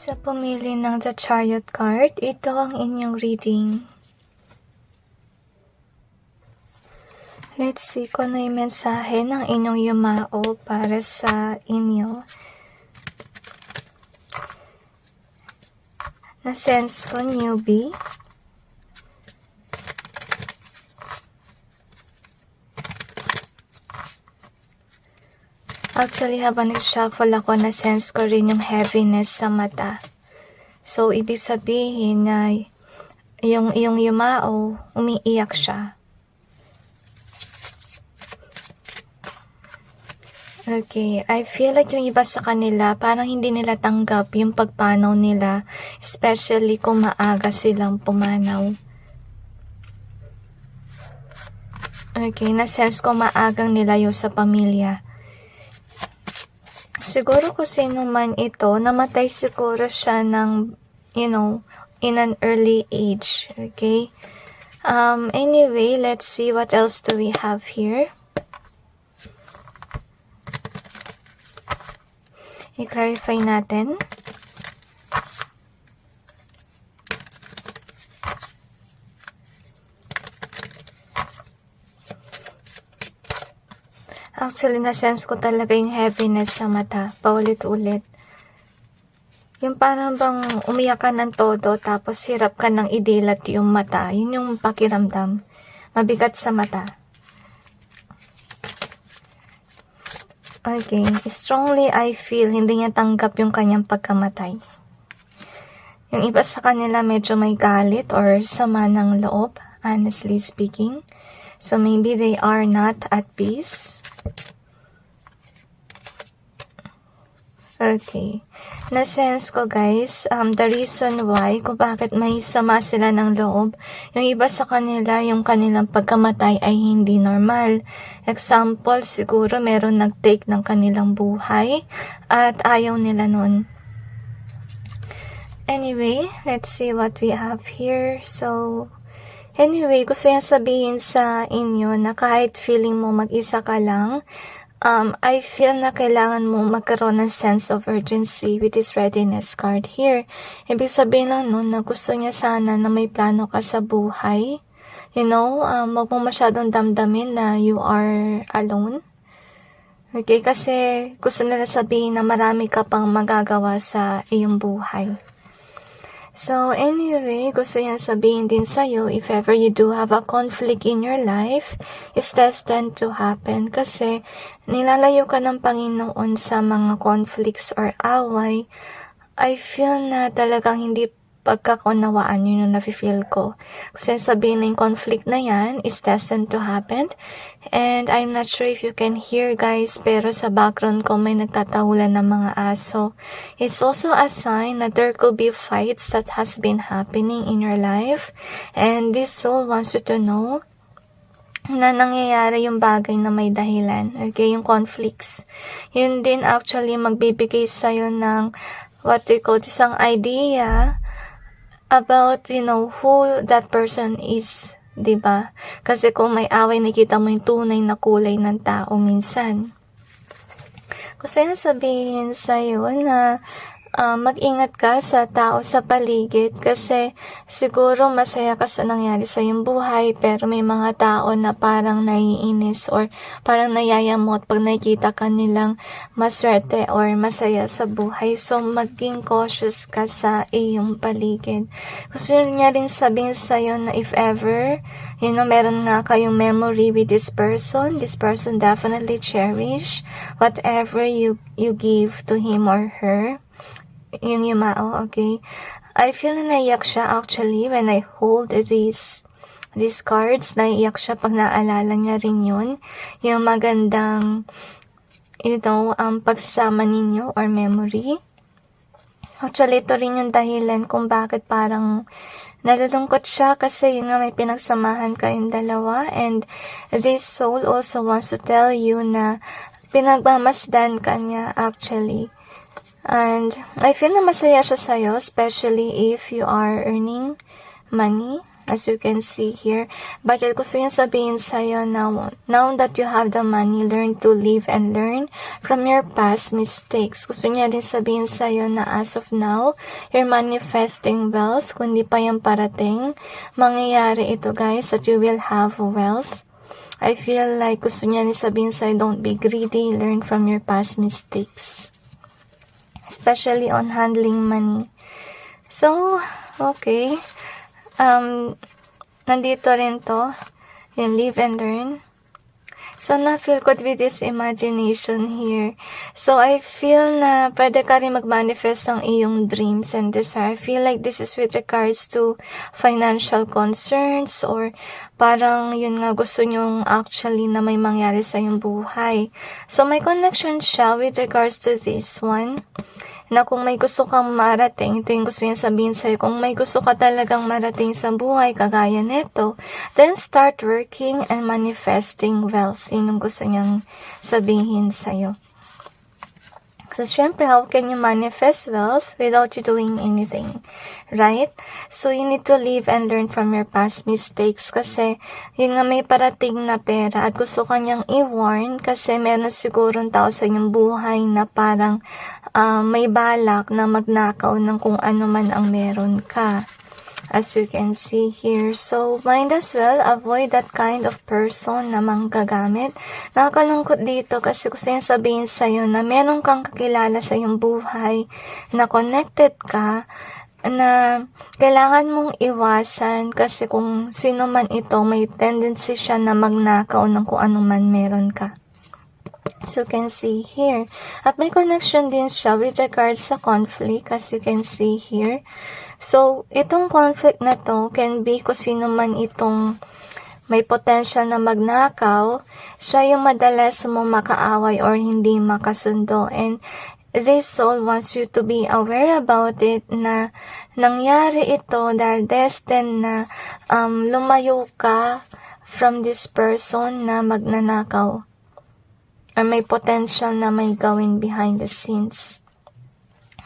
Sa pumili ng The Chariot card, ito ang inyong reading. Let's see kung ano yung mensahe ng inyong yumao para sa inyo. Na-sense ko, newbie. Actually, habang nag-shuffle ako, na-sense ko rin yung heaviness sa mata. So, ibig sabihin na yung yumao, umiiyak siya. Okay, I feel like yung iba sa kanila, parang hindi nila tanggap yung pagpanaw nila, especially kung maaga silang pumanaw. Okay, na-sense ko maagang nilayo sa pamilya. Siguro kung sino man ito, namatay siguro siya ng, in an early age. Okay? Anyway, let's see what else do we have here. I-clarify natin. Actually, na-sense ko talaga yung heaviness sa mata, paulit-ulit. Yung parang bang umiyak ka ng todo, tapos hirap ka ng idilat yung mata. Yun yung pakiramdam. Mabigat sa mata. Okay, strongly I feel hindi niya tanggap yung kanyang pagkamatay. Yung iba sa kanila medyo may galit or sama ng loob, honestly speaking. So maybe they are not at peace. Okay. Na-sense ko guys, the reason why, kung bakit may sama sila ng loob, yung iba sa kanila, yung kanilang pagkamatay ay hindi normal. Example, siguro meron nag-take ng kanilang buhay at ayaw nila nun. Anyway, let's see what we have here. So, anyway, gusto yung sabihin sa inyo na kahit feeling mo mag-isa ka lang, I feel na kailangan mo magkaroon ng sense of urgency with this readiness card here. Ibig sabihin lang nun na gusto niya sana na may plano ka sa buhay. Wag mo masyadong damdamin na you are alone. Okay, kasi gusto nila sabihin na marami ka pang magagawa sa iyong buhay. So anyway, gusto niya sabihin din sa'yo, if ever you do have a conflict in your life, it's destined to happen. Kasi nilalayo ka ng Panginoon sa mga conflicts or away. I feel na talagang hindi pagkakunawaan, yun yung nafe-feel ko. Kasi sabihin na yung conflict na yan is destined to happen. And I'm not sure if you can hear guys, pero sa background ko may nagtatahulan ng mga aso. It's also a sign that there could be fights that has been happening in your life. And this soul wants you to know na nangyayari yung bagay na may dahilan. Okay, yung conflicts. Yun din actually magbibigay sa'yo ng what we call isang idea about, who that person is, diba? Kasi kung may away, nakita mo yung tunay na kulay ng tao minsan. Gusto na sabihin sa'yo na mag-ingat ka sa tao sa paligid kasi siguro masaya ka sa nangyari sa iyong buhay pero may mga tao na parang naiinis or parang nayayamot pag nakikita ka nilang maswerte or masaya sa buhay. So, maging cautious ka sa iyong paligid. Gusto niya rin sabihin sa'yo na if ever, meron nga kayong memory with this person definitely cherish whatever you give to him or her. Yung yumao, okay? I feel na naiyak siya actually when I hold these cards. Naiyak siya pag naalala niya rin yun. Yung magandang, pagsasama ninyo or memory. Actually, ito rin yung dahilan kung bakit parang nalulungkot siya kasi yun nga may pinagsamahan kayong dalawa. And this soul also wants to tell you na pinagmamasdan ka niya actually. And I feel na masaya siya sa'yo, especially if you are earning money. as you can see here. But gusto niya sabihin sa'yo now that you have the money, learn to live and learn from your past mistakes. Gusto niya din sabihin sa'yo na as of now, you're manifesting wealth. Kung di pa yan parating, mangyayari ito guys, that you will have wealth. I feel like gusto niya din sabihin sa'yo, don't be greedy, learn from your past mistakes. Especially on handling money. So, okay. Nandito rin to, yung live and learn. So, na-feel ko with this imagination here. So, I feel na pwede ka rin mag-manifest ng iyong dreams and desire. I feel like this is with regards to financial concerns or parang yun nga gusto nyong actually na may mangyari sa iyong buhay. So, may connection siya with regards to this one. Na kung may gusto kang marating, ito yung gusto niya sabihin sa'yo, kung may gusto ka talagang marating sa buhay, kagaya neto, then start working and manifesting wealth. Yun yung gusto niyang sabihin sa'yo. So, syempre, how can you manifest wealth without you doing anything? Right? So, you need to live and learn from your past mistakes kasi yun nga may parating na pera at gusto kanyang i-warn kasi meron sigurong tao sa inyong buhay na parang may balak na magnakaw ng kung ano man ang meron ka. As you can see here. So, mind as well, avoid that kind of person na manggagamit. Nakakalungkot dito kasi gusto niya sabihin sa'yo na meron kang kakilala sa iyong buhay na connected ka na kailangan mong iwasan kasi kung sino man ito, may tendency siya na magnakaw ng kung ano man meron ka. So, you can see here. At may connection din siya with regards sa conflict, as you can see here. So, itong conflict na to can be kung sino man itong may potential na magnakaw, siya yung madalas mo makaaway or hindi makasundo. And this soul wants you to be aware about it na nangyari ito dahil destined na lumayo ka from this person na magnanakaw. Or may potential na may gawin behind the scenes.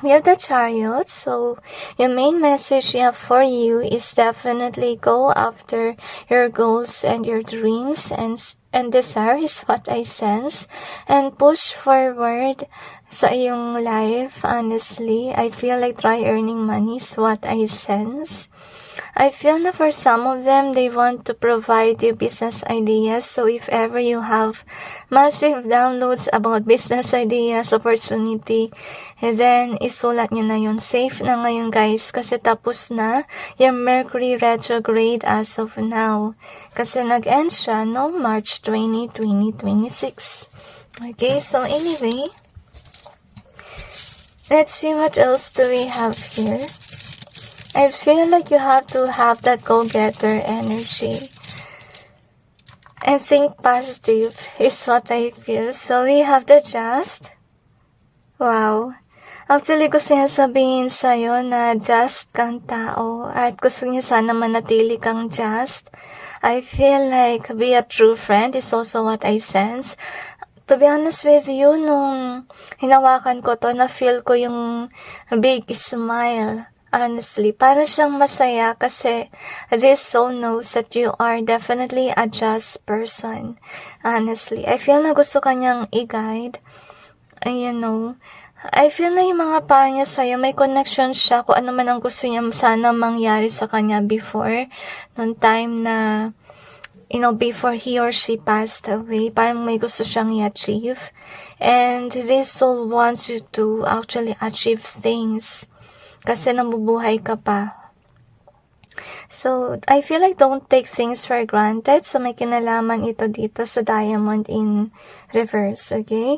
We have the Chariot, so your main message for you is definitely go after your goals and your dreams and desire is what I sense. And push forward sa iyong life, honestly. I feel like try earning money is what I sense. I feel na for some of them, they want to provide you business ideas. So if ever you have massive downloads about business ideas, opportunity, then isulat nyo na yun. Safe na ngayon guys kasi tapos na yung Mercury retrograde as of now. Kasi nag-end siya no March 20, 2026. Okay, so anyway, let's see what else do we have here. I feel like you have to have that go-getter energy. And think positive is what I feel. So we have the just. Wow. Actually, gusto niya sabihin sa'yo na just kang tao. At gusto niya sana manatili kang just. I feel like be a true friend is also what I sense. To be honest with you, nung hinawakan ko to, na-feel ko yung big smile. Honestly, para siyang masaya kasi this soul knows that you are definitely a just person. Honestly, I feel na gusto kanyang i-guide. You know, I feel na yung mga payo niya sa'yo, may connection siya kung ano man ang gusto niya sana mangyari sa kanya before. Noong time na, before he or she passed away, parang may gusto siyang i-achieve. And this soul wants you to actually achieve things. Kasi nabubuhay ka pa. So, I feel like don't take things for granted. So, may kinalaman ito dito sa Diamond in Reverse, okay?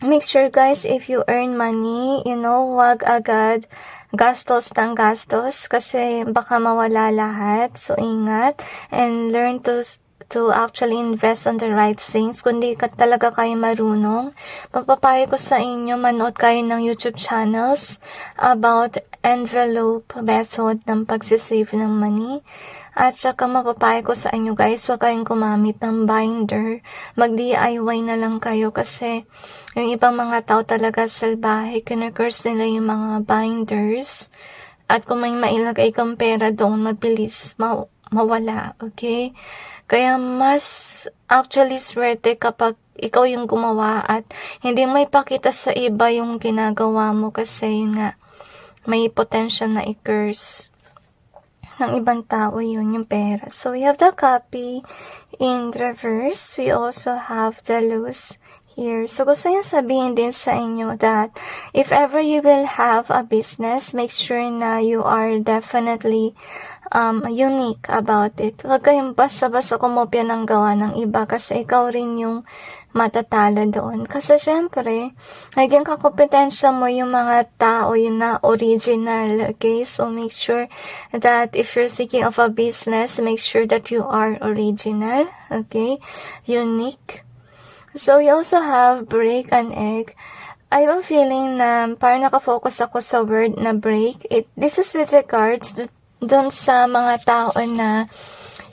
Make sure guys, if you earn money, wag agad gastos ng gastos kasi baka mawala lahat. So, ingat and learn to actually invest on the right things. Kung di ka talaga kayo marunong, papapayo ko sa inyo, manood kayo ng YouTube channels about envelope method ng pagsisave ng money. At saka mapapayo ko sa inyo guys, huwag kayong gumamit ng binder. Mag-DIY na lang kayo kasi yung ibang mga tao talaga salbahe, kinurse nila yung mga binders. At kung may mailagay kang pera doon, mabilis mawala, okay? Kaya mas actually swerte kapag ikaw yung gumawa at hindi mo ipakita sa iba yung ginagawa mo kasi yun nga, may potential na i-curse ng ibang tao yun, yung pera. So, we have the copy in reverse. We also have the loose here. So, gusto yung sabihin din sa inyo that if ever you will have a business, make sure na you are definitely unique about it. Huwag kayong basta-basta kumopya ng gawa ng iba kasi ikaw rin yung matatalo doon. Kasi syempre, naging kakompetensya mo yung mga tao yun na original, okay? So, make sure that if you're thinking of a business, make sure that you are original, okay? Unique. So, we also have break an egg. I have a feeling na parang nakafocus ako sa word na break. This is with regards dun sa mga tao na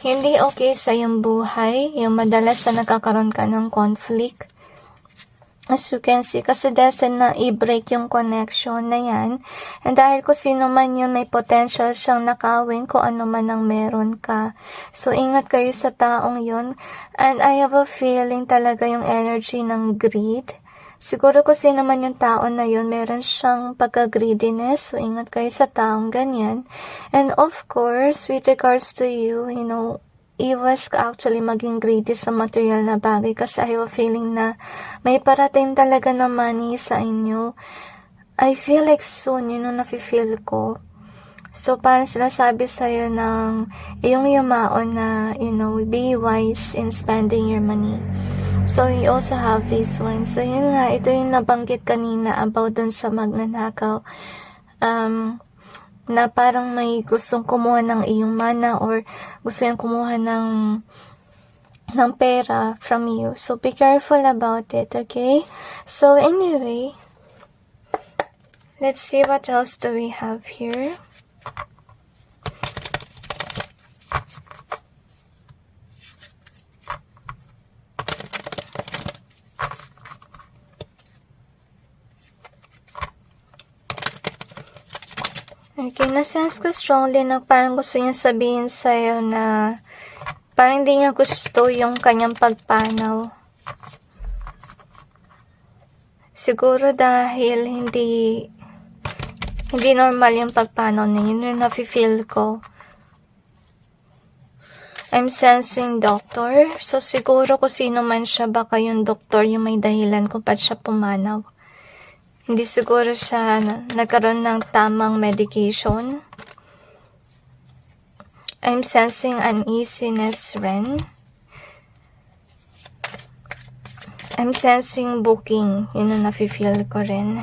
hindi okay sa iyong buhay, yung madalas na nakakaroon ka ng conflict. As you can see, kasi destined na i-break yung connection na yan. And dahil kung sino man yun, may potential siyang nakawin kung ano man ang meron ka. So, ingat kayo sa taong yun. And I have a feeling talaga yung energy ng greed. Siguro kung sino man yung tao na yun, meron siyang pagka-greediness. So, ingat kayo sa taong ganyan. And of course, with regards to you, you know, iwas ka actually maging greedy sa material na bagay kasi I have a feeling na may parating talaga na money sa inyo. I feel like soon, yun yung nafe-feel ko. So, parang sila sabi sa'yo ng iyong yumaon na, you know, be wise in spending your money. So, we also have this one. So, yun nga, ito yung nabanggit kanina about dun sa magnanakaw. Na parang may gustong kumuha ng iyong mana or gusto yung kumuha ng pera from you. So, be careful about it, okay? So, anyway, let's see what else do we have here. Okay, na-sense ko strongly na parang gusto niya sabihin sa'yo na parang hindi niya gusto yung kanyang pagpanaw. Siguro dahil hindi normal yung pagpanaw niya. Yun yung nafe-feel ko. I'm sensing doctor. So, siguro kung sino man siya, baka yung doktor yung may dahilan kung ba't siya pumanaw. Hindi siguro siya nagkaroon ng tamang medication. I'm sensing uneasiness rin. I'm sensing booking. Yun ang nafe-feel ko rin.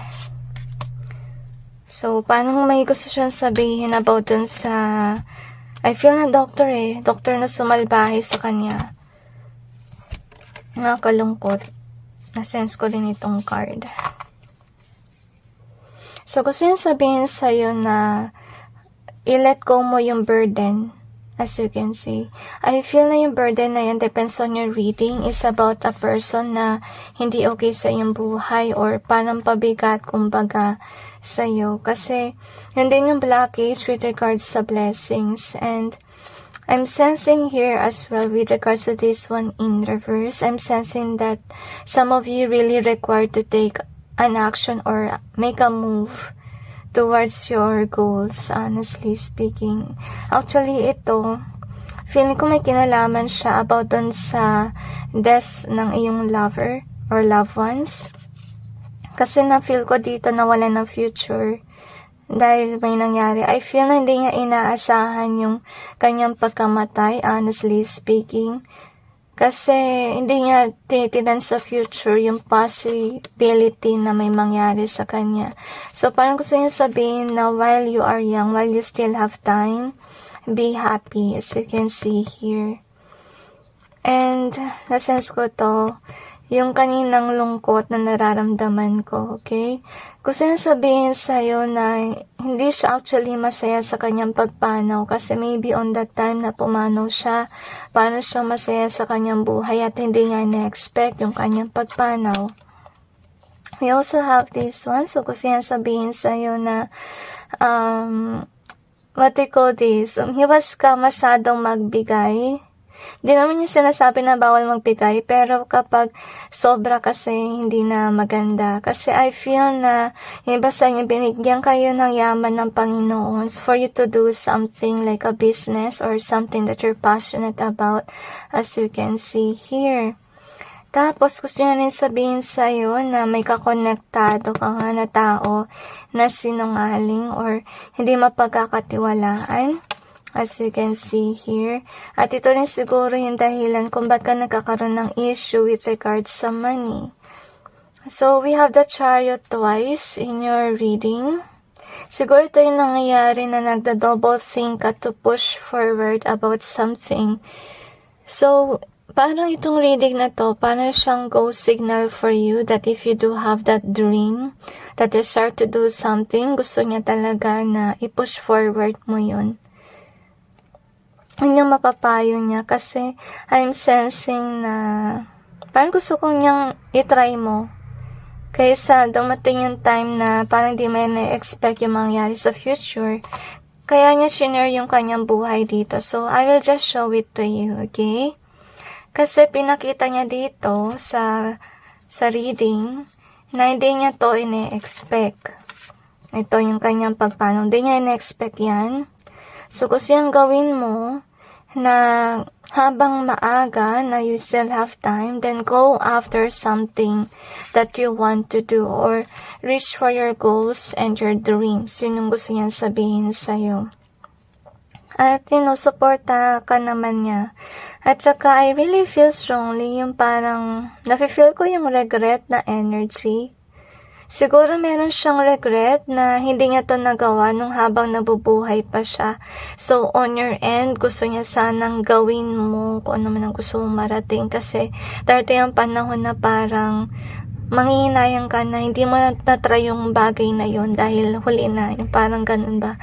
So, parang may gusto siyang sabihin about dun sa... I feel na doctor Doctor na sumalbahe sa kanya. Nakakalungkot. Na-sense ko rin itong card. So, gusto yung sabihin sa'yo na i-let go mo yung burden. As you can see. I feel na yung burden na yan, depends on your reading, is about a person na hindi okay sa iyong buhay or parang pabigat, kumbaga, sa'yo. Kasi, yun din yung blockage with regards sa blessings. And, I'm sensing here as well with regards to this one in reverse. I'm sensing that some of you really require to take an action or make a move towards your goals, honestly speaking. Actually, ito, feeling ko may kinalaman siya about dun sa death ng iyong lover or loved ones. Kasi na-feel ko dito na wala ng future dahil may nangyari. I feel na hindi niya inaasahan yung kanyang pagkamatay, honestly speaking. Kasi hindi niya tinitinan sa future yung possibility na may mangyari sa kanya. So, parang gusto niya sabihin na while you are young, while you still have time, be happy, as you can see here. And, nasense ko to, yung kaninang lungkot na nararamdaman ko, okay? Gusto niya sabihin sa'yo na hindi siya actually masaya sa kanyang pagpanaw kasi maybe on that time na pumanaw siya, paano siya masaya sa kanyang buhay at hindi niya na-expect yung kanyang pagpanaw. We also have this one. So, gusto niya sabihin sa'yo na what do you call this, umiwas ka masyadong magbigay. Di naman niya sinasabi na bawal magbigay, pero kapag sobra kasi hindi na maganda. Kasi I feel na yung iba sa inyo, binigyan kayo ng yaman ng Panginoon for you to do something like a business or something that you're passionate about, as you can see here. Tapos, gusto niya rin sabihin sa'yo na may kakonektado ka nga na tao na sinungaling or hindi mapagkakatiwalaan, as you can see here. At ito rin siguro yung dahilan kung ba't ka nagkakaroon ng issue with regards sa money. So, we have the Chariot twice in your reading. Siguro ito yung nangyayari na nagda-double think ka to push forward about something. So, parang itong reading na to, parang siyang go signal for you that if you do have that dream, that you start to do something, gusto niya talaga na i-push forward mo yun. Yun yung mapapayo niya kasi I'm sensing na parang gusto kong niyang i-try mo. Kaysa dumating yung time na parang di may na-expect yung mangyari sa future. Kaya niya shinare yung kanyang buhay dito. So, I will just show it to you, okay? Kasi pinakita niya dito sa reading na hindi niya to ine-expect. Ito yung kanyang pagpanaw. Hindi niya ine-expect yan. So, gusto niyang gawin mo na habang maaga na you still have time, then go after something that you want to do or reach for your goals and your dreams. Yun yung gusto niyang sabihin sa'yo. At suporta ka naman niya. At saka, I really feel strongly yung parang, nafe-feel ko yung regret na energy. Siguro meron siyang regret na hindi niya to nagawa nung habang nabubuhay pa siya. So, on your end, gusto niya sanang gawin mo kung ano man ang gusto mong marating. Kasi, darating ang panahon na parang, manghihinayang ka na hindi mo na-try yung bagay na yon dahil huli na. Yung parang ganun ba?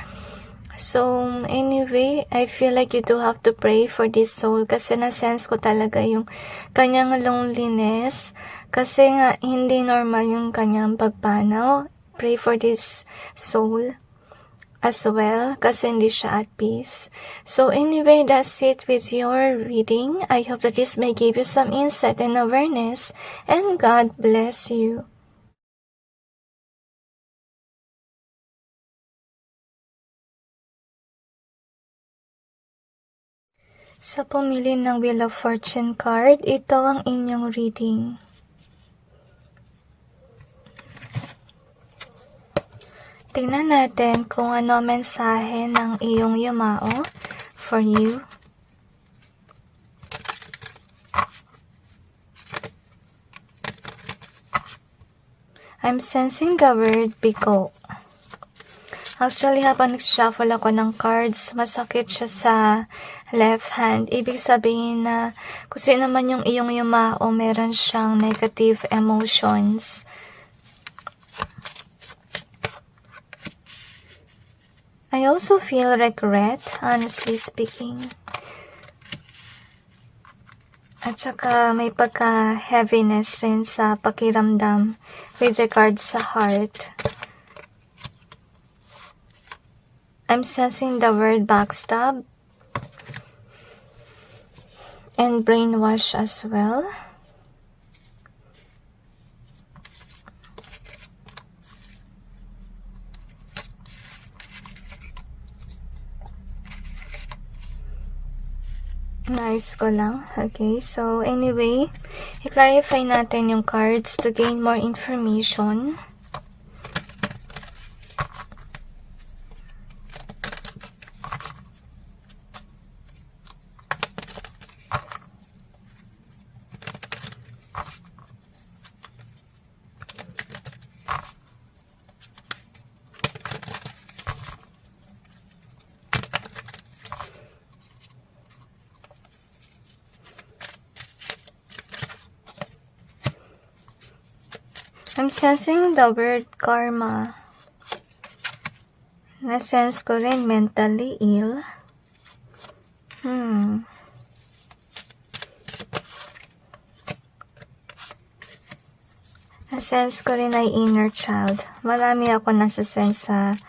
So, anyway, I feel like you do have to pray for this soul kasi na-sense ko talaga yung kanyang loneliness kasi nga hindi normal yung kanyang pagpanaw. Pray for this soul as well kasi hindi siya at peace. So, anyway, that's it with your reading. I hope that this may give you some insight and awareness and God bless you. Sa pumili ng Wheel of Fortune card, ito ang inyong reading. Tingnan natin kung ano mensahe ng iyong yumao for you. I'm sensing the word bigo. Actually, habang nag-shuffle ako ng cards, masakit siya sa left hand. Ibig sabihin na kung sino naman yung iyong yumao, meron siyang negative emotions. I also feel regret, honestly speaking. At saka may pagka-heaviness rin sa pakiramdam with regards sa heart. I'm sensing the word backstab and brainwash as well. Nice ko lang. Okay, so anyway, i-clarify natin yung cards to gain more information. I'm sensing the word karma. Na-sense ko rin mentally ill. Na-sense ko rin ay inner child. Marami ako nasa-sense sa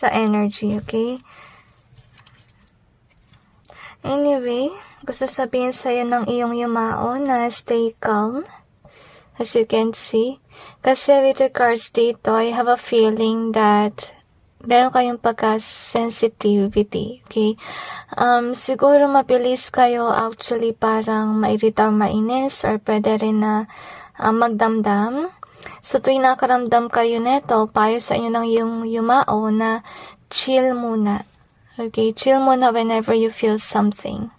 sa energy, okay? Anyway, gusto sabihin sa'yo ng iyong yumao na stay calm, as you can see. Kasi with the cards dito, I have a feeling that meron kayong pagka-sensitivity, okay? Siguro mabilis kayo actually parang mairita or mainis or pwede rin na magdamdam. So, tuwing nakaramdam kayo neto, payo sa inyo ng yung yumao na chill muna. Okay, chill muna whenever you feel something.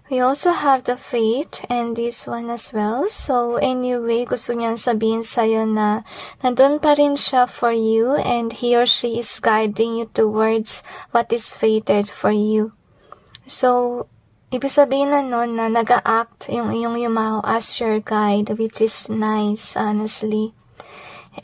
We also have the Faith and this one as well. So anyway, gusto niyan sabihin sa'yo na nandun pa rin siya for you and he or she is guiding you towards what is fated for you. So, ibig sabihin na nun na nag-a-act yung iyong yumao as your guide, which is nice, honestly.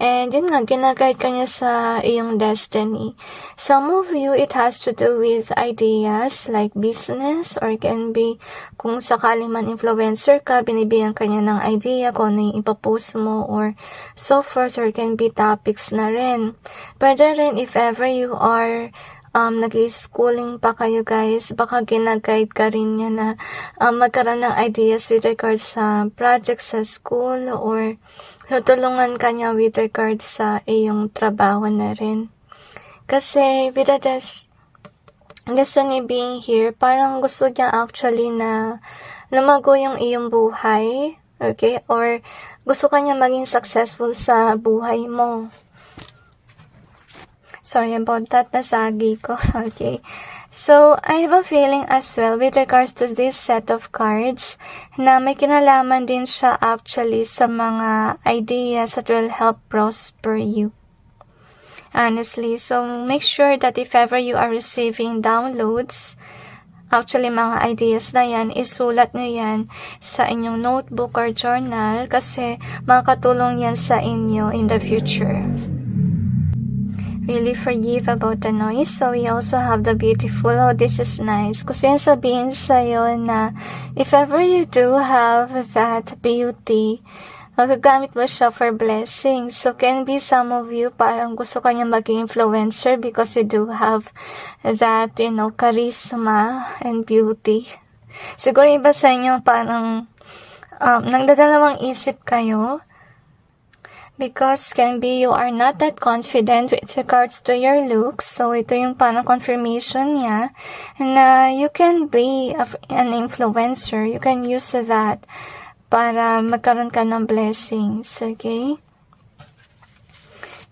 And yun nga, ginaguide ka niya sa iyong destiny. Some of you, it has to do with ideas like business or can be kung sakaling man influencer ka, binibigyan ka niya ng idea kung ano yung ipapost mo or so forth, or can be topics na rin. Pwede rin if ever you are nag-schooling pa kayo guys, baka ginaguide ka rin niya na magkaroon ng ideas with regards sa projects sa school or tutulungan ka niya with regards sa iyong trabaho na rin. Kasi with the destiny being here, parang gusto niya actually na lumago yung iyong buhay, okay? Or gusto ka niya maging successful sa buhay mo. Sorry about that, nasagi ko. Okay. So, I have a feeling as well with regards to this set of cards na may kinalaman din siya actually sa mga ideas that will help prosper you. Honestly, so make sure that if ever you are receiving downloads, actually mga ideas na yan, isulat nyo yan sa inyong notebook or journal kasi makakatulong yan sa inyo in the future. Really forgive about the noise. So, we also have the beautiful. Oh, this is nice. Kasi yung sabihin sa'yo na if ever you do have that beauty, magagamit mo siya for blessings. So, can be some of you parang gusto kanya maging influencer because you do have that, charisma and beauty. Siguro iba sa inyo parang nagdadalawang isip kayo. Because can be you are not that confident with regards to your looks. So, ito yung parang confirmation niya na you can be an influencer. You can use that para magkaroon ka ng blessings. Okay?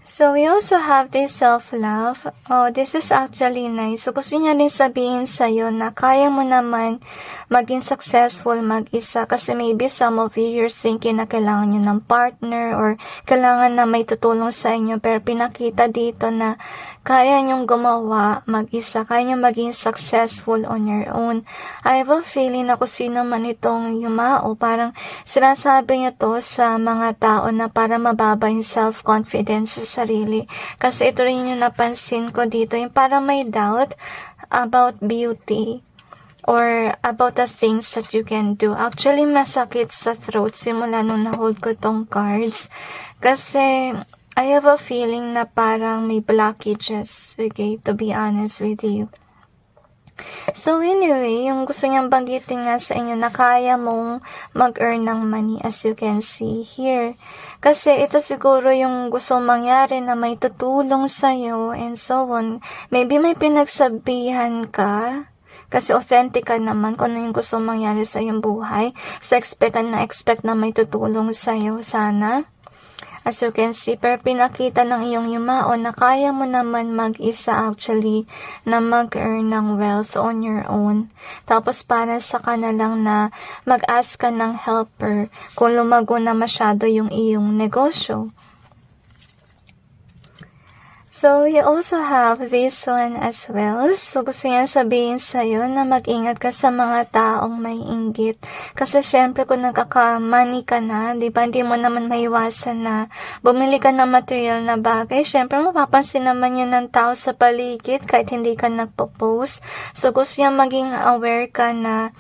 So, we also have this self-love. Oh, this is actually nice. So, gusto niya din sabihin sa'yo na kaya mo naman maging successful mag-isa. Kasi maybe some of you, you're thinking na kailangan nyo ng partner or kailangan na may tutulong sa inyo. Pero pinakita dito na kaya nyong gumawa mag-isa. Kaya nyong maging successful on your own. I have a feeling na kung sino man itong yumao, parang sinasabi niya to sa mga tao na para mababa yung self-confidence sa sarili. Kasi ito rin yung napansin ko dito, yung parang may doubt about beauty or about the things that you can do. Actually, masakit sa throat simula nung na-hold ko tong cards. Kasi I have a feeling na parang may blockages, okay, to be honest with you. So anyway, yung gusto niyang banggitin nga sa inyo na kaya mong mag-earn ng money as you can see here. Kasi ito siguro yung gusto mangyari na may tutulong sa'yo and so on. Maybe may pinagsabihan ka kasi authentic ka naman kung ano yung gusto mangyari sa iyong buhay. So expect na may tutulong sa'yo sana. As you can see, pero pinakita ng iyong yumao na kaya mo naman mag-isa actually na mag-earn ng wealth on your own. Tapos para sa ka na lang na mag-ask ka ng helper kung lumago na masyado yung iyong negosyo. So, you also have this one as well. So, gusto niya sabihin sa'yo na mag-ingat ka sa mga taong may inggit. Kasi syempre kung nagkaka-money ka na, di ba, hindi mo naman maiwasan na bumili ka ng material na bagay. Syempre, mapapansin naman yan ng tao sa paligid kahit hindi ka nagpo-post. So, gusto niya maging aware ka na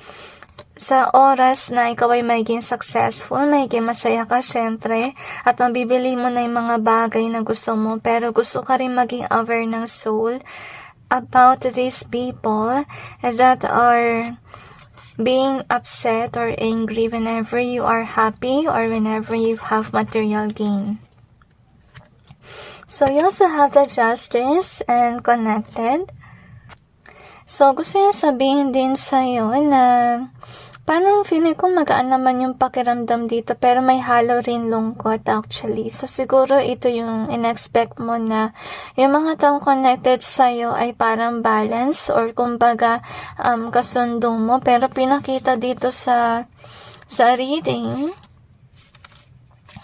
sa oras na ikaw ay magiging successful, magiging masaya ka syempre, at mabibili mo na yung mga bagay na gusto mo, pero gusto ka rin maging aware ng soul about these people that are being upset or angry whenever you are happy or whenever you have material gain. So you also have the Justice and Connected. So gusto niya sabihin din sa'yo na parang feeling ko magaan naman yung pakiramdam dito, pero may halo rin lungkot actually. So siguro ito yung in-expect mo na yung mga taong connected sa'yo ay parang balance or kumbaga kasundo mo. Pero pinakita dito sa reading,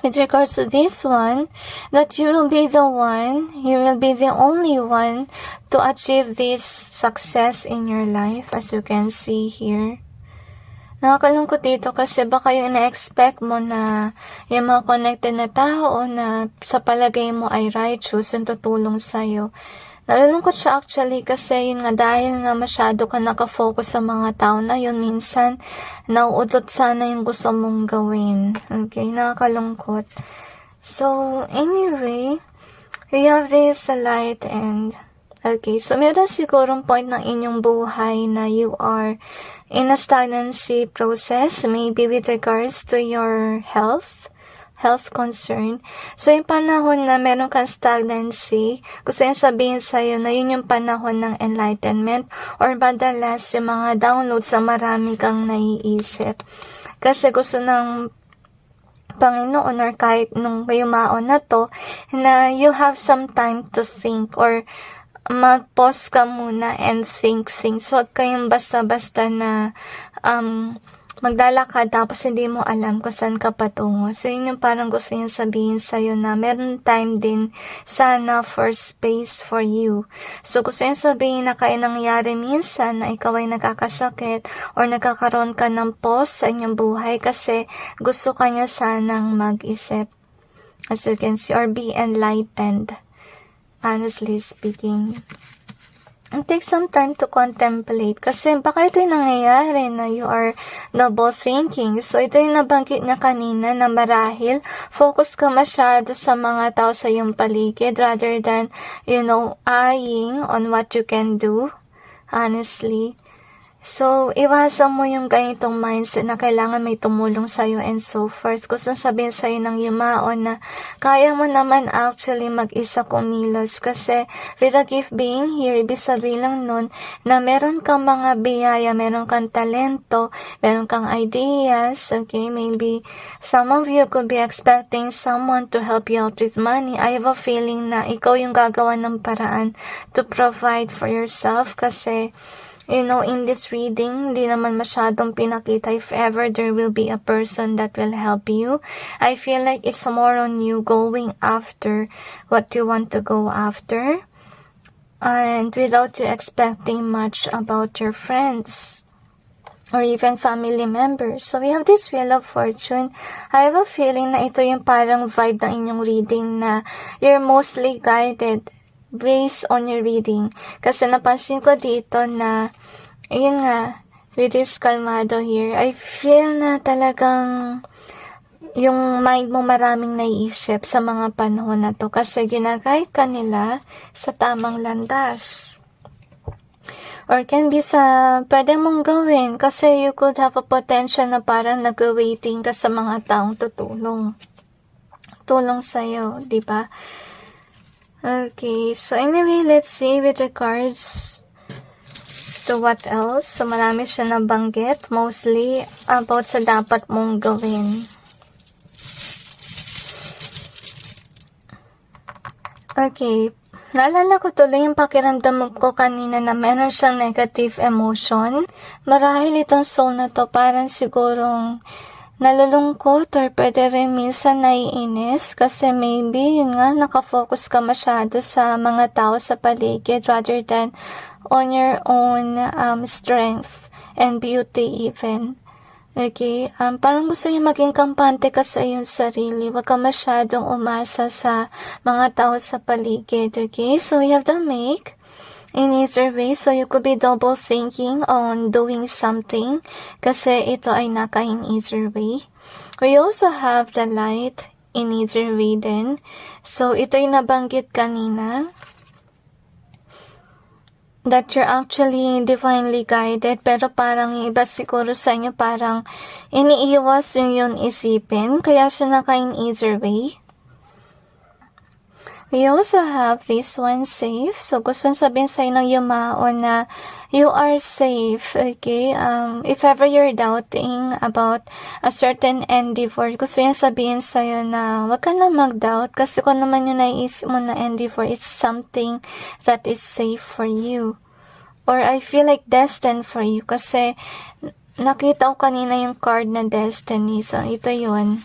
with regards to this one, that you will be the only one to achieve this success in your life, as you can see here. Nakakalungkot dito kasi baka yung na-expect mo na yung mga connected na tao na sa palagay mo ay righteous yung tutulong sa'yo. Nalulungkot siya actually kasi yun nga dahil nga masyado ka nakafocus sa mga tao na yun, minsan nauudlot sana yung gusto mong gawin. Okay, nakakalungkot. So, anyway, we have this light end. Okay, so meron sigurong point ng inyong buhay na you are in a stagnancy process, maybe with regards to your health concern. So, yung panahon na meron kang stagnancy, gusto yung sabihin sa'yo na yun yung panahon ng enlightenment or madalas yung mga downloads na marami kang naiisip. Kasi gusto ng Panginoon or kahit nung yumaon na to, na you have some time to think or mag-pause ka muna and think things. Huwag kayong basta-basta na maglalakad tapos hindi mo alam kung saan ka patungo. So, yun yung parang gusto niya sabihin sa'yo na meron time din sana for space for you. So, gusto niya sabihin na kaya nangyari minsan na ikaw ay nakakasakit or nagkakaroon ka ng pause sa inyong buhay kasi gusto ka niya sanang mag-isip. As you can see, or be enlightened. Honestly speaking. And take some time to contemplate kasi baka ito yung nangyayari na you are double thinking. So, ito yung nabanggit niya kanina na marahil focus ka masyado sa mga tao sa iyong paligid rather than, eyeing on what you can do. Honestly. So, iwasan mo yung ganitong mindset na kailangan may tumulong sa'yo and so forth. Gusto sabihin sa'yo ng yumaon na kaya mo naman actually mag-isa kumilos kasi with a gift being here, ibig sabihin lang nun na meron kang mga biyaya, meron kang talento, meron kang ideas, okay? Maybe some of you could be expecting someone to help you out with money. I have a feeling na ikaw yung gagawa ng paraan to provide for yourself kasi in this reading, hindi naman masyadong pinakita if ever there will be a person that will help you. I feel like it's more on you going after what you want to go after. And without you expecting much about your friends or even family members. So we have this Wheel of Fortune. I have a feeling na ito yung parang vibe ng inyong reading na you're mostly guided based on your reading. Kasi napansin ko dito na, yun nga, with this kalmado here, I feel na talagang yung mind mo maraming naiisip sa mga panahon na to kasi ginaguide ka nila sa tamang landas. Or can be sa pwede mong gawin kasi you could have a potential na parang nag-waiting ka sa mga taong tutulong. Tulong sa'yo, di ba? Okay, so anyway, let's see with regards to what else. So, marami siya nabanggit, mostly about sa dapat mong gawin. Okay, naalala ko tuloy yung pakiramdam ko kanina na meron siyang negative emotion. Marahil itong soul na to parang sigurong nalulungkot or pwede rin minsan naiinis kasi maybe yun nga nakafocus ka masyado sa mga tao sa paligid rather than on your own strength and beauty even. Okay, parang gusto niya maging kampante ka sa iyong sarili. Huwag ka masyadong umasa sa mga tao sa paligid. Okay, so we have the Make in either way. So you could be double thinking on doing something kasi ito ay naka in either way. We also have the light in either way din. So ito'y nabanggit kanina that you're actually divinely guided, pero parang yung iba siguro sa inyo parang iniiwas yun isipin, kaya siya naka in either way. We also have this one, safe. So, gusto sabihin sa'yo ng yumao na you are safe, okay? If ever you're doubting about a certain endeavor, gusto yan sabihin sa'yo na wag ka na mag-doubt kasi kung naman yung naiisip mo na endeavor, it's something that is safe for you. Or I feel like destined for you kasi nakita ko kanina yung card na destiny. So, ito yun.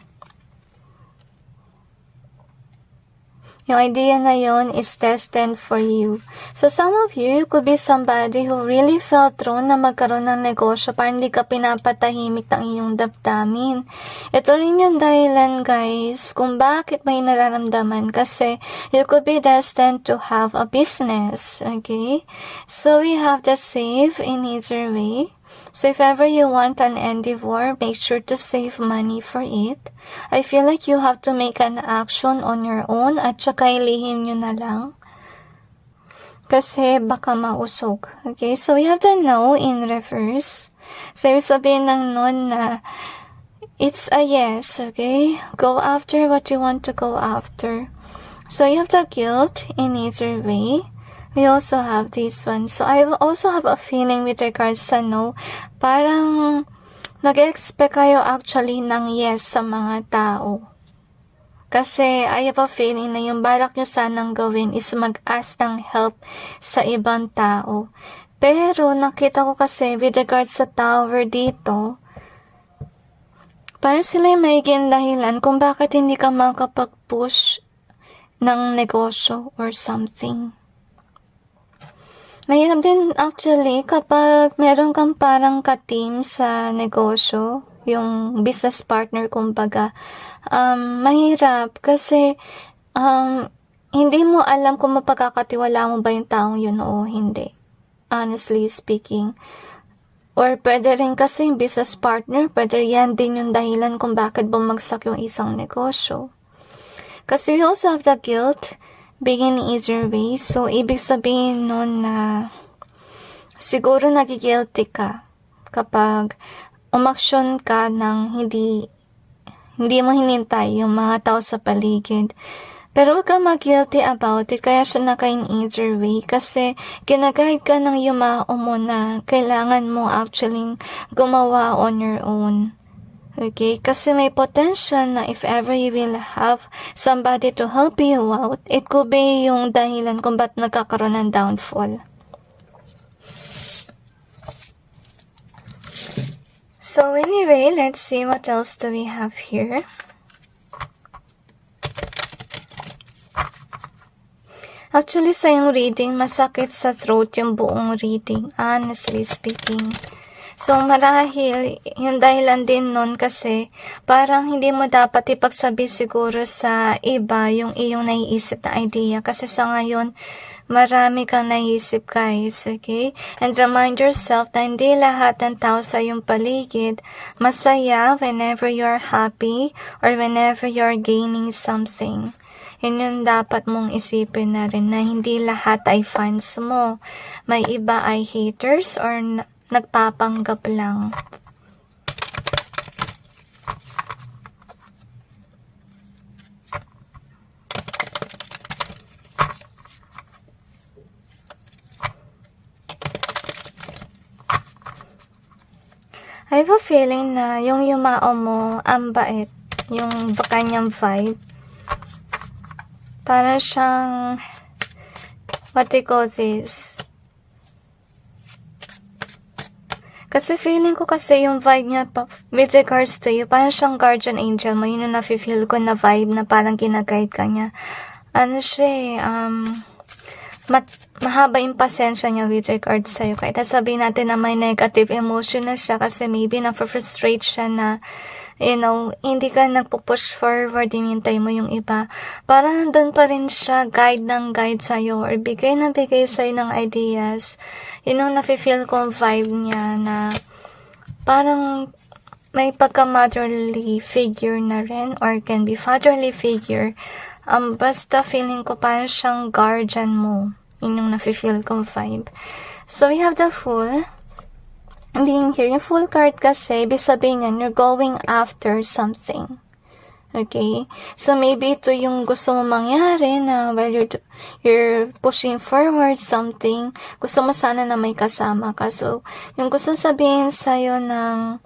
Yung idea na yon is destined for you. So, some of you could be somebody who really felt drawn na magkaroon ng negosyo para hindi ka pinapatahimik ng iyong damdamin. Ito rin yung dahilan, guys, kung bakit may nararamdaman kasi you could be destined to have a business, okay? So, we have the save in either way. So, if ever you want an endeavor, make sure to save money for it. I feel like you have to make an action on your own at saka ilihim nyo na lang. Kasi baka mausog. Okay, so we have the no in reverse. So, ibig sabihin ng no na it's a yes, okay? Go after what you want to go after. So, you have the guilt in either way. We also have this one. So, I also have a feeling with regards sa no. Parang nag-expect kayo actually ng yes sa mga tao. Kasi I have a feeling na yung balak nyo sanang gawin is mag-ask ng help sa ibang tao. Pero nakita ko kasi with regards sa tower dito, parang sila yung maiging dahilan kung bakit hindi ka makapag-push ng negosyo or something. Mahirap din actually kapag meron kang parang ka-team sa negosyo, yung business partner kumbaga. Mahirap kasi hindi mo alam kung mapagkakatiwala mo ba yung taong yun o hindi. Honestly speaking. Or pwede rin kasi yung business partner, pwede yan din yung dahilan kung bakit bumagsak yung isang negosyo. Kasi we also have the guilt being either way. So, ibig sabihin nun na siguro nagigilty ka kapag umaksyon ka ng hindi mo hinintay yung mga tao sa paligid. Pero huwag kang mag-guilty about it, kaya siya naka in either way kasi ginaguide ka ng yumao mo na kailangan mo actually gumawa on your own. Okay, kasi may potential na if ever you will have somebody to help you out, it could be yung dahilan kung ba't nagkakaroon ng downfall. So anyway, let's see what else do we have here. Actually, sa yung reading, masakit sa throat yung buong reading, honestly speaking. So, marahil, yung dahilan din nun kasi, parang hindi mo dapat ipagsabi siguro sa iba yung iyong naiisip na idea. Kasi sa ngayon, marami kang naiisip, guys, okay? And remind yourself na hindi lahat ng tao sa iyong paligid masaya whenever you're happy or whenever you're gaining something. Yun yung dapat mong isipin na rin na hindi lahat ay fans mo. May iba ay haters or nagpapanggap lang. I have a feeling na yung yumao mo, ang bait, yung kanyang vibe. Para siyang, what do you call this? Kasi feeling ko kasi yung vibe niya with regards to you, parang siyang guardian angel mo. Yun yung nafe-feel ko na vibe na parang ginaguide ka niya. Ano siya mahaba yung pasensya niya with regards sa'yo. Kahit sabihin natin na may negative emotion na siya kasi maybe na-frustrate siya na hindi ka nagpo-push forward, hinihintay mo yung iba. Parang nandun pa rin siya, guide ng guide sa'yo, or bigay na bigay sa'yo ng ideas. Yun yung nafe-feel ko vibe niya na parang may pagka-motherly figure na rin, or can be fatherly figure. Basta feeling ko parang siyang guardian mo. Yun yung nafe-feel ko vibe. So, we have the Fool. Being here, yung Fool card kasi, ibig sabihin yan, you're going after something. Okay? So, maybe ito yung gusto mo mangyari na while you're pushing forward something, gusto mo sana na may kasama ka. So, yung gusto sabihin sa'yo ng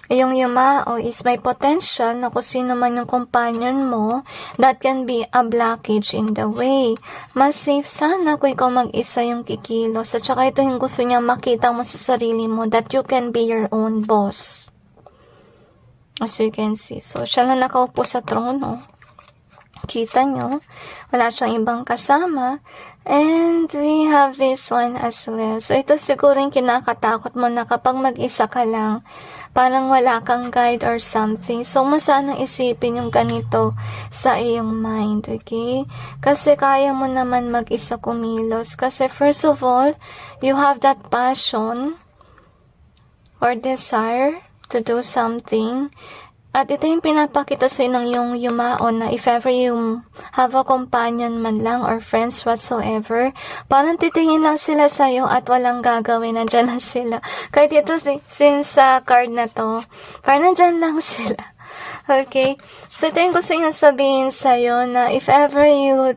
yung yumao is may potential na kung sino man yung companion mo, that can be a blockage in the way. Mas safe sana kung ikaw mag-isa yung kikilos. At saka ito yung gusto niya makita mo sa sarili mo, that you can be your own boss. As you can see. So, siya lang nakaupo sa trono. Kita nyo, wala siyang ibang kasama. And we have this one as well. So, ito siguro yung kinakatakot mo na kapag mag-isa ka lang, parang wala kang guide or something. So, masanang isipin yung ganito sa iyong mind, okay? Kasi kaya mo naman mag-isa kumilos. Kasi first of all, you have that passion or desire to do something. At ito yung pinapakita sa ng yung yumao na if ever you have a companion man lang or friends whatsoever, parang titingin lang sila sa'yo at walang gagawin, nandyan lang sila. Kahit ito, since sa card na to, parang nandyan lang sila. Okay? So, ito yung gusto nyo sabihin sa'yo na if ever you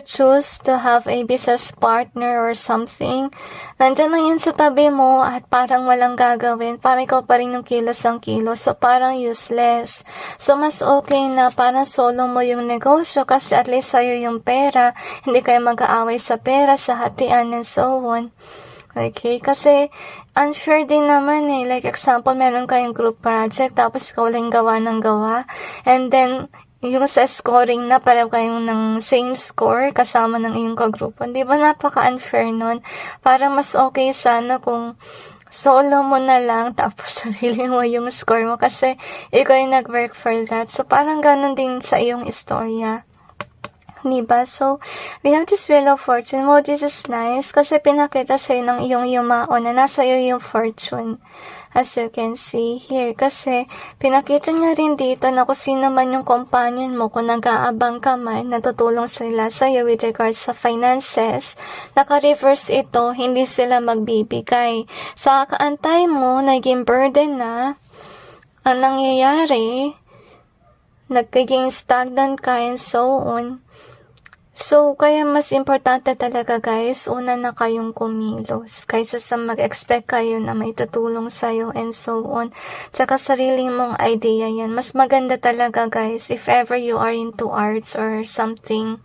choose to have a business partner or something, nandyan lang yan sa tabi mo at parang walang gagawin. Parang ikaw pa rin yung kilos ang kilos. So, parang useless. So, mas okay na parang solo mo yung negosyo kasi at least sa'yo yung pera. Hindi kayo mag-aaway sa pera, sa hatian, and so on. Okay, kasi unfair din naman eh. Like example, meron kayong group project, tapos ikaw lang gawa ng gawa. And then, yung sa scoring na pareho kayong ng same score kasama ng iyong kagrupo. Di ba napaka-unfair nun? Para mas okay sana kung solo mo na lang, tapos sarili mo yung score mo kasi ikaw yung nag-work for that. So, parang ganun din sa iyong istorya. Diba? So, we have this Wheel of Fortune. Wow, this is nice kasi pinakita sa'yo ng iyong yumao na nasa iyo yung fortune. As you can see here. Kasi, pinakita niya rin dito na kung sino man yung companion mo, kung nag-aabang ka man, natutulong sila sa'yo with regards sa finances, naka-reverse ito, hindi sila magbibigay. Sa kaantay mo, naging burden na, ang nangyayari, nagiging stagnant ka and so on. So, kaya mas importante talaga guys, una na kayong kumilos. Kaysa sa mag-expect kayo na may tutulong sa'yo and so on. Tsaka sarili mong idea yan. Mas maganda talaga guys, if ever you are into arts or something,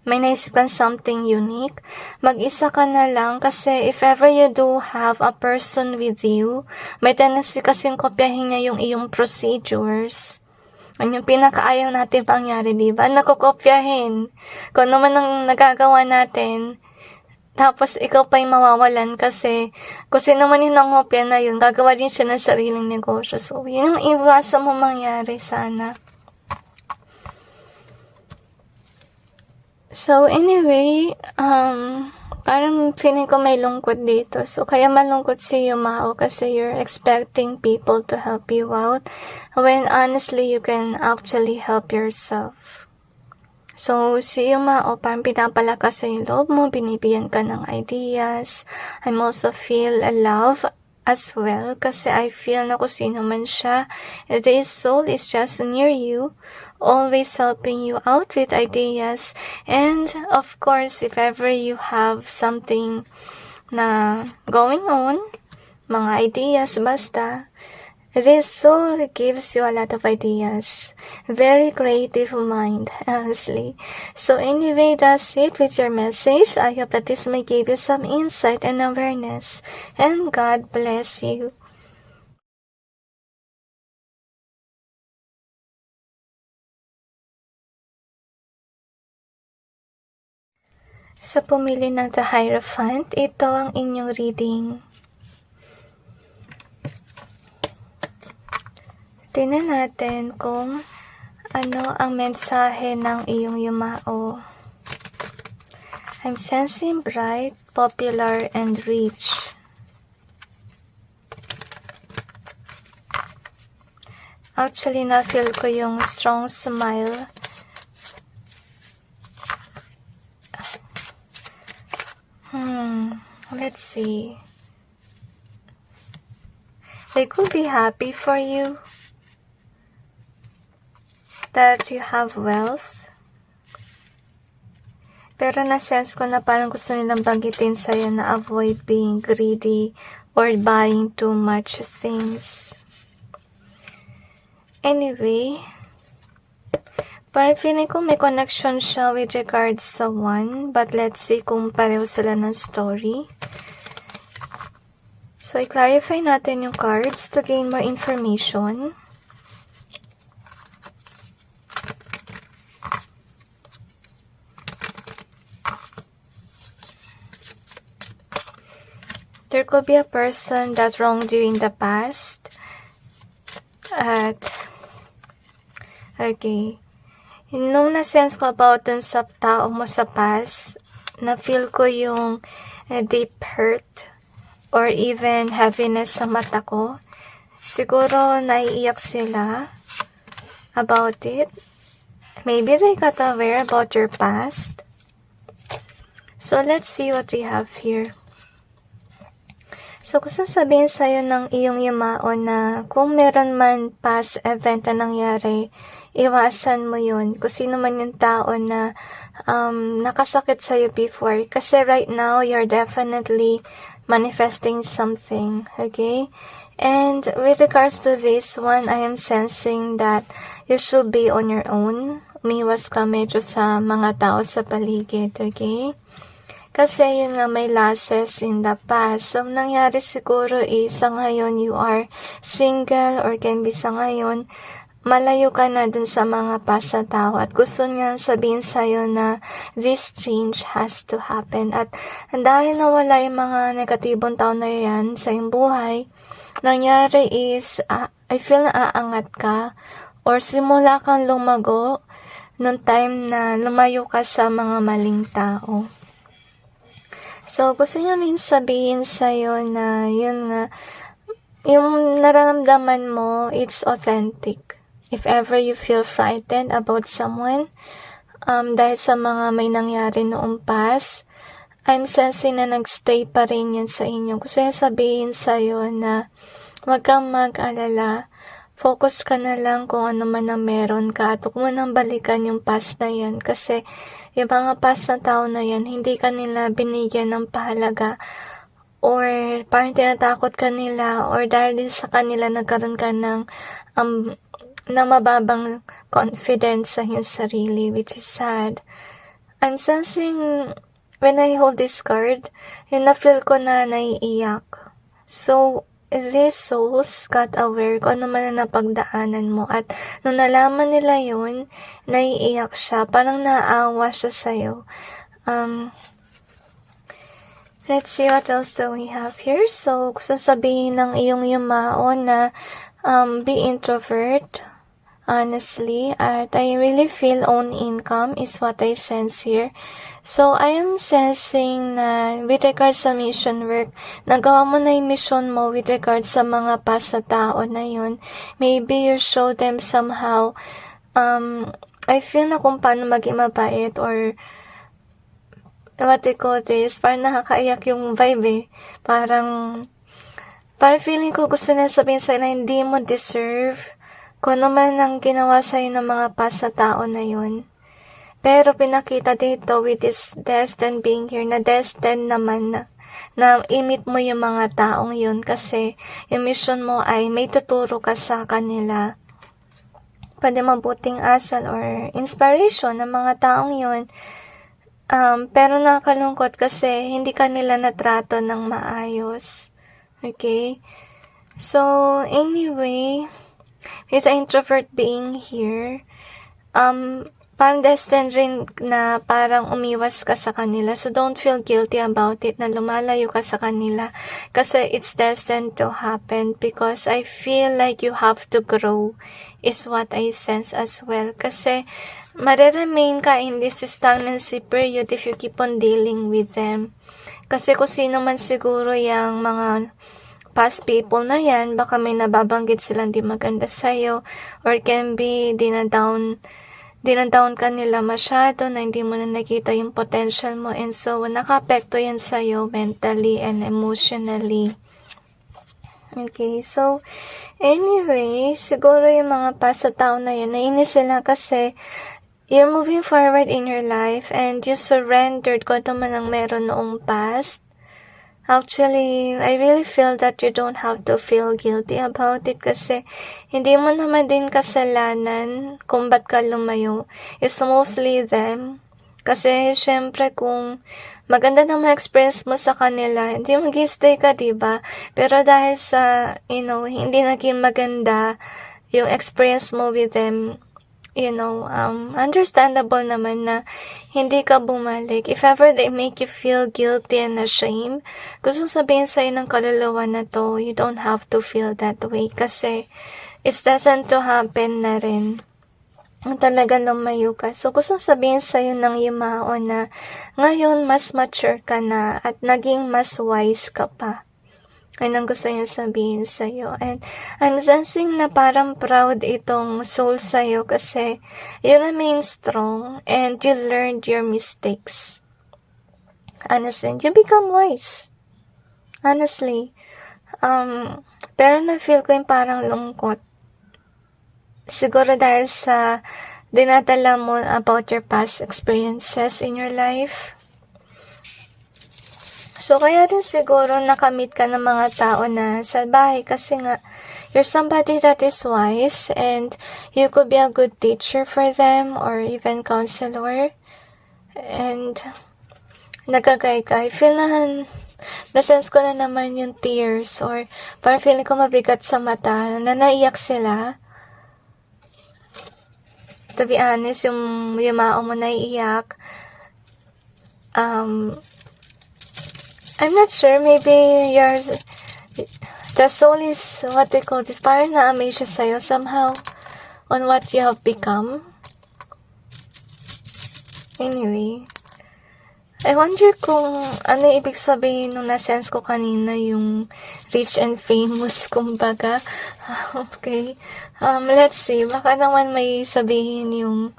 may naisip kang something unique, mag-isa ka na lang kasi if ever you do have a person with you, may tendency kasing kopyahin niya yung iyong procedures. Ano yung pinakaayaw natin pangyari, diba? Nakukopyahin. Kung naman ang nagagawa natin, tapos ikaw pa yung mawawalan kasi kung sino man yung nangopya na yun, gagawa din siya ng sariling negosyo. So, yun yung iwasan mo mangyari sana. So, anyway, parang feeling ko may lungkot dito. So, kaya malungkot si Yumao kasi you're expecting people to help you out when honestly, you can actually help yourself. So, si Yumao, parang pinapalakas sa yung loob mo, binibigyan ka ng ideas. I'm also feel love as well kasi I feel na kung sino man siya, this soul is just near you, always helping you out with ideas. And of course, if ever you have something na going on, mga ideas basta, this soul gives you a lot of ideas. Very creative mind, honestly. So anyway, that's it with your message. I hope that this may give you some insight and awareness. And God bless you. Sa pumili ng The Hierophant, ito ang inyong reading. Tingnan natin kung ano ang mensahe ng iyong yumao. I'm sensing bright, popular, and rich. Actually, na-feel ko yung strong smile. Let's see. They could be happy for you that you have wealth. Pero na-sense ko na parang gusto nilang banggitin sa'yo na avoid being greedy or buying too much things. Anyway, parang feeling ko may connection siya with regards sa one, but let's see kung pareho sila ng story. So, i-clarify natin yung cards to gain more information. There could be a person that wronged you in the past. Okay. Nung na-sense ko about dun sa tao mo sa past, na-feel ko yung deep hurt or even heaviness sa mata ko. Siguro naiiyak sila about it. Maybe they got aware about your past. So let's see what we have here. So gusto sabihin sa'yo ng iyong yumao na kung meron man past event na nangyari, iwasan mo yun. Kung sino man yung tao na nakasakit sa'yo before. Kasi right now, you're definitely manifesting something, okay? And with regards to this one, I am sensing that you should be on your own. Umiwas ka medyo sa mga tao sa paligid, okay? Kasi yun nga may losses in the past. So, nangyari siguro sa ngayon you are single or can be sa ngayon, malayo ka na dun sa mga past na tao at gusto niya sabihin sa'yo na this change has to happen. At dahil nawala yung mga negatibong tao na yan sa iyong buhay, nangyari is, I feel na aangat ka or simula kang lumago nung time na lumayo ka sa mga maling tao. So, gusto niya rin sabihin sa'yo na yun nga, yung nararamdaman mo, it's authentic. If ever you feel frightened about someone, dahil sa mga may nangyari noong past, I'm sensing na nagstay pa rin yan sa inyo. Gusto niya sabihin sa'yo na huwag kang mag-alala. Focus ka na lang kung ano man ang meron ka at huwag mo nang balikan yung past na yan kasi yung mga past na tao na yan, hindi ka nila binigyan ng pahalaga or parang tinatakot ka nila or dahil din sa kanila nagkaroon ka ng mababang confidence sa iyong sarili, which is sad. I'm sensing when I hold this card, yung na-feel ko na naiiyak. So, these souls got aware kung ano man ang napagdaanan mo. At nung nalaman nila yun, naiiyak siya. Parang naawa siya sa'yo. Let's see what else do we have here. So, gusto sabihin ng iyong yumao na be introvert. Honestly, at I really feel own income is what I sense here. So, I am sensing na with regards sa mission work, nagawa mo na yung mission mo with regards sa mga past na tao na yun. Maybe you show them somehow, I feel na kung paano maging mabait or what they call this, parang nakakaiyak yung vibe eh. Parang feeling ko gusto na sabihin sa'yo na hindi mo deserve kung ano man ang ginawa sa'yo ng mga past na tao na yun. Pero pinakita dito with this destined being here, na destined naman na imit mo yung mga taong yun kasi yung mission mo ay may tuturo ka sa kanila. Pwede mabuting asal or inspiration ng mga taong yun. Pero nakakalungkot kasi hindi ka nila natrato ng maayos. Okay? So, anyway, with the introvert being here, parang destined rin na parang umiwas ka sa kanila. So, don't feel guilty about it na lumalayo ka sa kanila. Kasi it's destined to happen because I feel like you have to grow is what I sense as well. Kasi mariremain ka in this stagnancy period if you keep on dealing with them. Kasi kung sino man siguro yung mga past people na yan, baka may nababanggit silang di maganda sa'yo, or can be dinadown ka nila masyado na hindi mo na nakita yung potential mo, and so naka-apekto yan sa'yo mentally and emotionally. Okay, so anyway, siguro yung mga past sa tao na yan, nainis sila kasi you're moving forward in your life and you surrendered kung ano man ang meron noong past. Actually, I really feel that you don't have to feel guilty about it kasi hindi mo naman din kasalanan kung ba't ka lumayo. It's mostly them. Kasi syempre kung maganda naman experience mo sa kanila, hindi mag-stay ka, diba? Pero dahil sa, hindi naging maganda yung experience mo with them, understandable naman na hindi ka bumalik. If ever they make you feel guilty and ashamed, gusto sabihin sa'yo ng kaluluwa na to, you don't have to feel that way kasi it doesn't to happen na rin. Talaga lumayo ka. So, gusto sabihin sa'yo ng Yumao na ngayon mas mature ka na at naging mas wise ka pa. Yan ang gusto niya sabihin sa'yo. And I'm sensing na parang proud itong soul sa'yo kasi you remain strong and you learned your mistakes. Honestly, you become wise. Honestly. Pero na-feel ko yung parang lungkot. Siguro dahil sa dinadala mo about your past experiences in your life. So, kaya rin siguro nakamit ka ng mga tao na salbahe kasi nga, you're somebody that is wise and you could be a good teacher for them or even counselor. And, nagagay ka. I feel na-sense ko na naman yung tears or parang feeling ko mabigat sa mata na naiyak sila. To be honest, yung Yumao mo naiiyak. I'm not sure, maybe the soul is, what we call this, parang na-amaze siya sa'yo somehow on what you have become. Anyway, I wonder kung ano ibig sabihin nung na-sense ko kanina yung rich and famous, kumbaga. Okay, let's see, baka naman may sabihin yung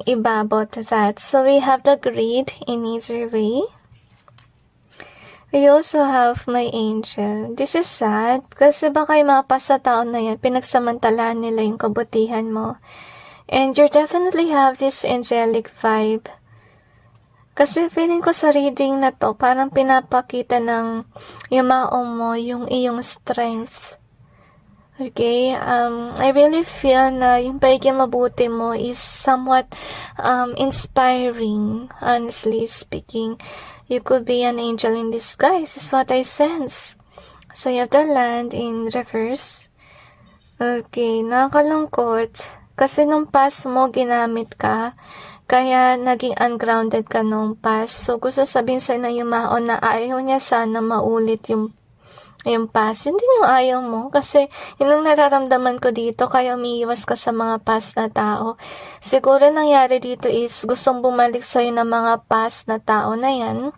iba about that. So, we have the greed in either way. We also have my angel. This is sad kasi baka yung mga pasa tao na yan, pinagsamantalaan nila yung kabutihan mo. And you definitely have this angelic vibe. Kasi feeling ko sa reading na to, parang pinapakita ng Yumao mo yung iyong strength. Okay, I really feel na yung pagiging mabuti mo is somewhat inspiring, honestly speaking. You could be an angel in disguise, is what I sense. So, you have the land in reverse. Okay, nakakalungkot. Kasi nung past mo, ginamit ka, kaya naging ungrounded ka nung past. So, gusto sabihin sa'yo na Yumao na ayaw niya sana maulit yung past, yun din yung ayaw mo. Kasi, yun ang nararamdaman ko dito, kaya umiiwas ka sa mga past na tao. Siguro nangyari dito is, gustong bumalik sa'yo ng mga past na tao na yan.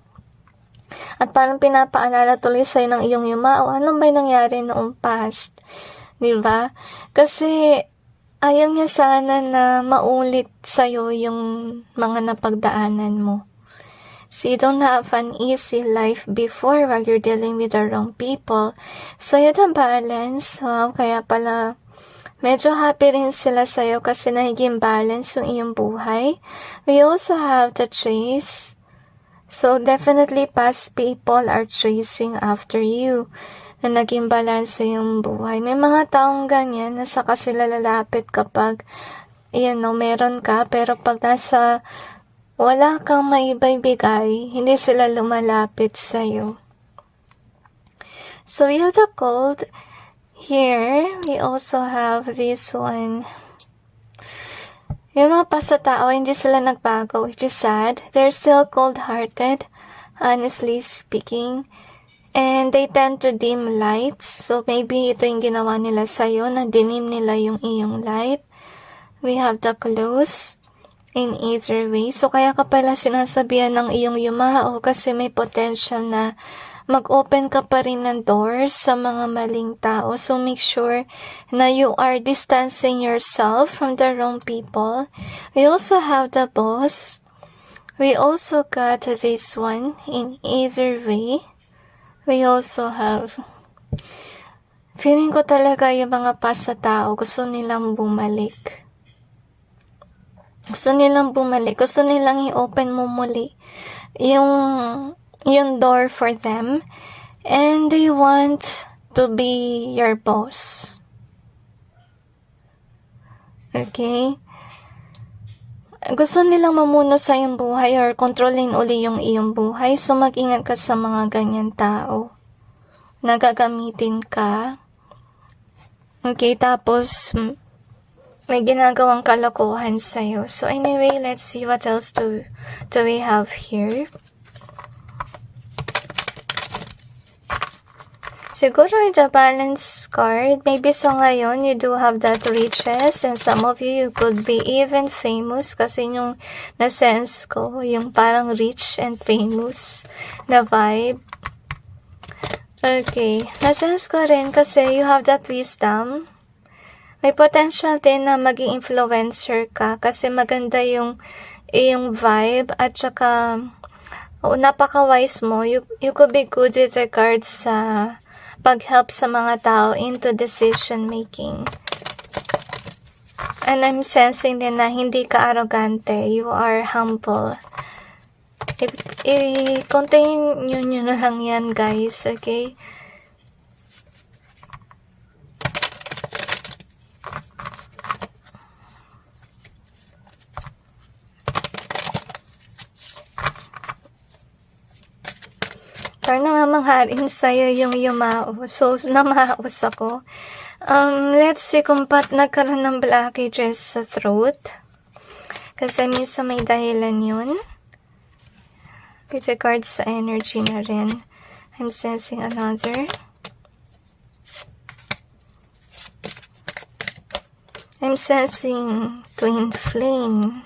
At parang pinapaalala tuloy sa'yo ng iyong Yumao, ano ba yung nangyari noong past? Diba? Kasi, ayaw niya sana na maulit sa'yo yung mga napagdaanan mo. So, you don't have an easy life before while you're dealing with the wrong people. So, yun ang balance. Wow, kaya pala, medyo happy rin sila sa'yo kasi naging balance yung iyong buhay. We also have the chase. So, definitely past people are chasing after you. Na naging balance yung buhay. May mga taong ganyan na saka sila lalapit kapag, meron ka. Pero pag wala kang maibaybigay, hindi sila lumalapit sa'yo. So, we have the gold here. We also have this one. Yung mga past sa tao, hindi sila nagbago, which is sad. They're still cold-hearted, honestly speaking. And they tend to dim lights. So, maybe ito yung ginawa nila sa'yo, na dinim nila yung iyong light. We have the close in either way. So, kaya ka pala sinasabihan ng iyong yumao kasi may potential na mag-open ka pa rin ng doors sa mga maling tao. So, make sure na you are distancing yourself from the wrong people. We also have the boss. We also got this one in either way. We also have, feeling ko talaga yung mga past sa tao, gusto nilang bumalik. Gusto nilang i-open mo muli yung door for them. And they want to be your boss. Okay? Gusto nilang mamuno sa iyong buhay or kontrolin uli yung iyong buhay. So, mag-ingat ka sa mga ganyan tao. Nagagamitin ka. Okay, tapos may ginagawang kalokohan sa'yo. So, anyway, let's see what else do we have here. Siguro the balance card, maybe so ngayon, you do have that riches, and some of you could be even famous, kasi yung na-sense ko, yung parang rich and famous na vibe. Okay, na-sense ko rin kasi you have that wisdom. May potential din na maging influencer ka, kasi maganda yung vibe, at saka, napaka-wise mo. You could be good with regards sa pag-help sa mga tao into decision making. And I'm sensing din na hindi ka arrogante. You are humble. I-continue nyo na lang yan, guys. Okay? Parang namamangharin sa'yo yung yumao. So, namaos ako. Let's see kung ba't nagkaroon ng blockages sa throat. Kasi minsan may dahilan yun. With regards sa energy na rin. I'm sensing another. I'm sensing twin flame.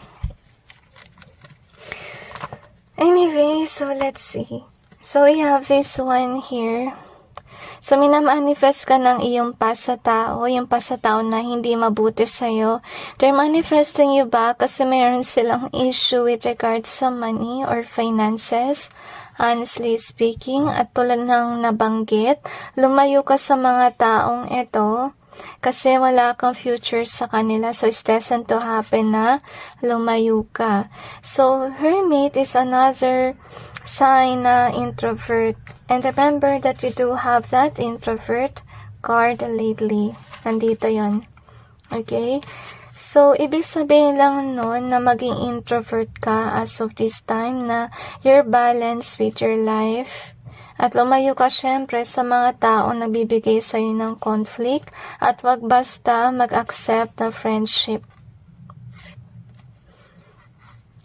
Anyway, so let's see. So, we have this one here. So, minamanifest ka ng iyong past sa tao, yung past sa tao na hindi mabuti sa'yo. They're manifesting you back kasi mayroon silang issue with regards sa money or finances, honestly speaking. At tulad ng nabanggit, lumayo ka sa mga taong ito kasi wala kang future sa kanila. So, it's destined to happen na lumayo ka. So, Hermit is another sign na introvert. And remember that you do have that introvert card lately. Nandito yon. Okay? So, ibig sabihin lang nun na maging introvert ka as of this time, na you're balanced with your life. At lumayo ka syempre sa mga taong nagbibigay sa'yo ng conflict. At wag basta mag-accept ng friendship.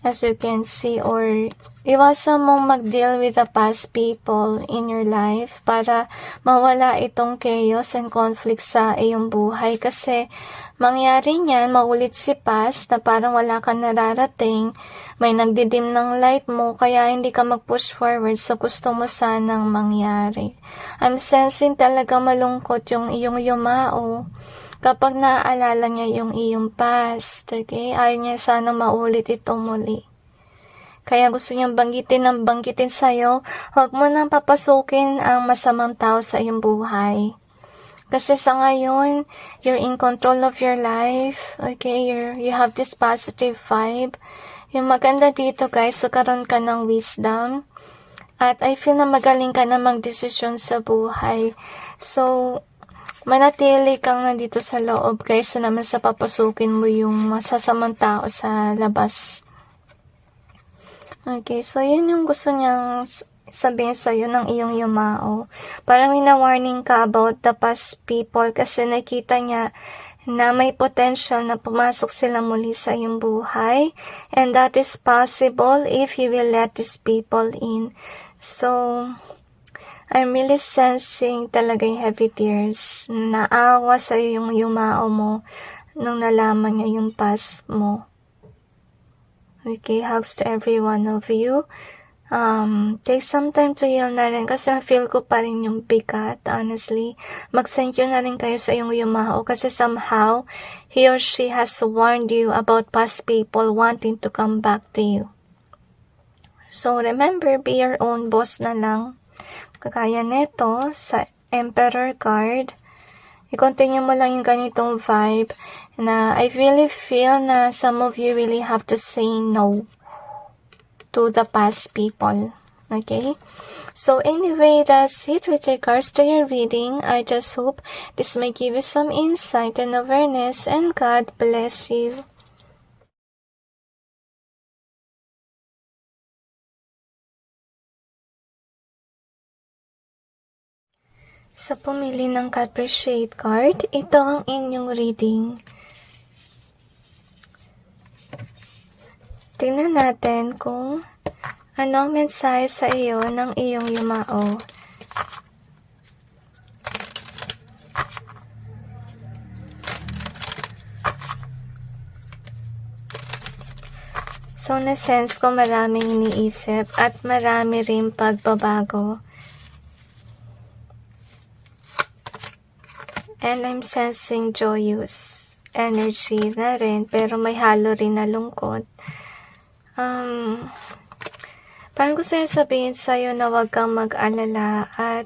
As you can see, or iwasan mong mag-deal with the past people in your life para mawala itong chaos and conflict sa iyong buhay. Kasi mangyari niyan, maulit si past na parang wala kang nararating, may nagdidim ng light mo, kaya hindi ka mag-push forward sa gusto mo sanang mangyari. I'm sensing talaga malungkot yung iyong yumao kapag naaalala niya yung iyong past. Okay? Ayaw niya sana maulit ito muli. Kaya gusto niyang banggitin sa'yo, huwag mo nang papasukin ang masamang tao sa iyong buhay. Kasi sa ngayon, you're in control of your life. Okay? You have this positive vibe. Yung maganda dito, guys, karoon ka ng wisdom. At I feel na magaling ka na magdesisyon sa buhay. So, manatili kang nandito sa loob kaysa naman sa papasukin mo yung masasamang tao sa labas. Okay, so yun yung gusto niyang sabihin sa'yo ng iyong yumao. Parang ina-warning ka about the past people kasi nakita niya na may potential na pumasok sila muli sa iyong buhay, and that is possible if you will let these people in. So, I'm really sensing talaga yung heavy tears. Naawa sa yung yumao mo nung nalaman niya yung past mo. Okay, hugs to every one of you. Take some time to heal na rin kasi na-feel ko pa rin yung bigat, honestly. Mag-thank you na rin kayo sa iyong yumao kasi somehow, he or she has warned you about past people wanting to come back to you. So, remember, be your own boss na lang. Kagaya neto, sa Emperor card, i-continue mo lang yung ganitong vibe na I really feel na some of you really have to say no to the past people. Okay? So anyway, that's it with regards to your reading. I just hope this may give you some insight and awareness, and God bless you. Sa pumili ng ka-appreciate card, ito ang inyong reading. Tingnan natin kung ano ang mensahe sa iyo ng iyong yumao. So, na-sense ko maraming iniisip at marami rin pagbabago. And I'm sensing joyous energy na rin, pero may halo rin na lungkot. Parang gusto niya sabihin sa'yo na huwag kang mag-alala at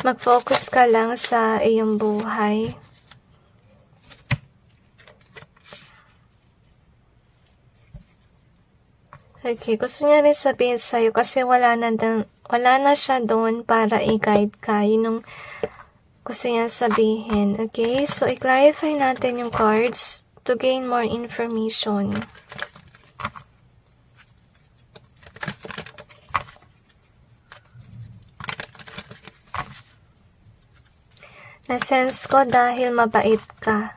mag-focus ka lang sa iyong buhay. Okay, gusto niya rin sabihin sa'yo kasi wala na siya doon para i-guide ka. Yun yung gusto niya sabihin. Okay, so i-clarify natin yung cards to gain more information. Na-sense ko dahil mabait ka.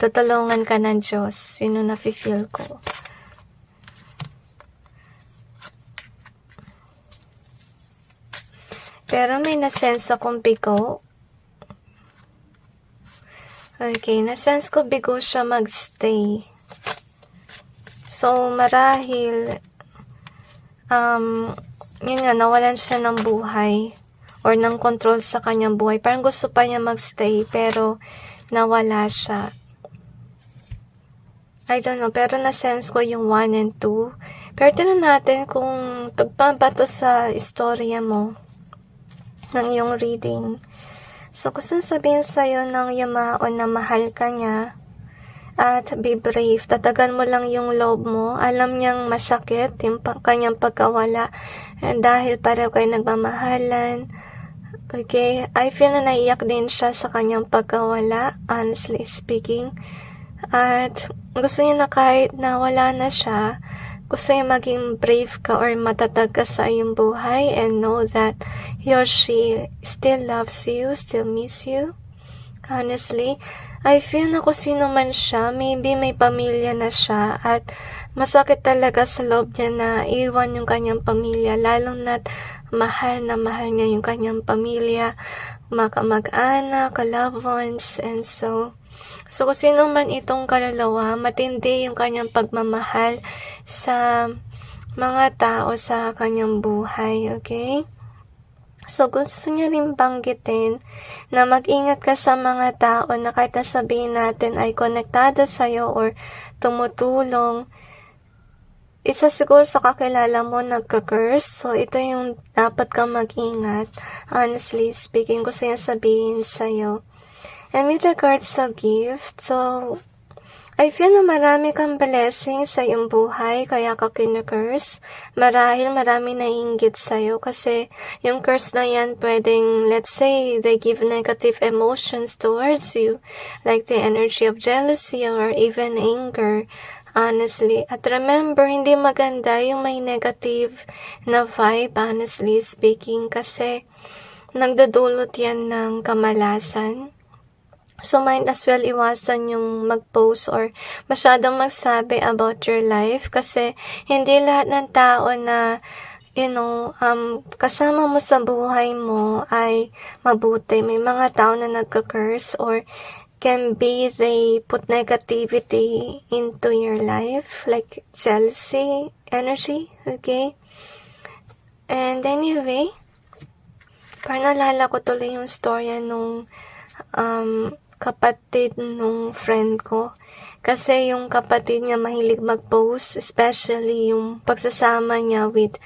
Tutulungan ka ng Diyos. Yun yung nafe-feel ko. Pero may na-sense akong bigo. Okay, na-sense ko bigo siya mag-stay. So, marahil, yun nga, nawalan siya ng buhay or ng control sa kanyang buhay. Parang gusto pa niya mag-stay, pero nawala siya. I don't know, pero na-sense ko yung 1 and 2. Pero tinan natin kung tugma ba to sa istorya mo ng iyong reading. So, gusto sabihin sa'yo ng yumao na mahal ka niya at be brave. Tatagan mo lang yung loob mo. Alam niyang masakit yung kanyang pagkawala dahil pareho kayo nagmamahalan. Okay, I feel na naiyak din siya sa kanyang pagkawala, honestly speaking. At gusto niya na kahit na wala na siya, gusto niya maging brave ka or matatag ka sa iyong buhay and know that he or she still loves you, still miss you. Honestly, I feel na kung sino man siya, maybe may pamilya na siya at masakit talaga sa loob niya na iwan yung kanyang pamilya, lalo na't mahal na mahal niya yung kanyang pamilya, mag-anak, loved ones, and so kung sino man itong kaluluwa, matindi yung kanyang pagmamahal sa mga tao sa kanyang buhay, okay? So, gusto niya rin banggitin na mag-ingat ka sa mga tao na kahit nasabihin natin ay konektado sa'yo or tumutulong. Isa siguro sa kakilala mo nagka-curse, so ito yung dapat kang mag-ingat. Honestly speaking, gusto niya sabihin sa'yo. And with regards sa gift, so I feel na marami kang blessing sa iyong buhay, kaya ka kina-curse. Marahil marami naiinggit sa'yo kasi yung curse na yan pwedeng, let's say, they give negative emotions towards you, like the energy of jealousy or even anger. Honestly, at remember, hindi maganda yung may negative na vibe, honestly speaking, kasi nagdudulot yan ng kamalasan. So, might as well iwasan yung mag-post or masyadong magsabi about your life kasi hindi lahat ng tao na kasama mo sa buhay mo ay mabuti. May mga tao na nagka-curse or can be they put negativity into your life, like jealousy, energy, okay? And anyway, parang naalala ko tuloy yung storya nung kapatid nung friend ko. Kasi yung kapatid niya mahilig mag-post, especially yung pagsasama niya with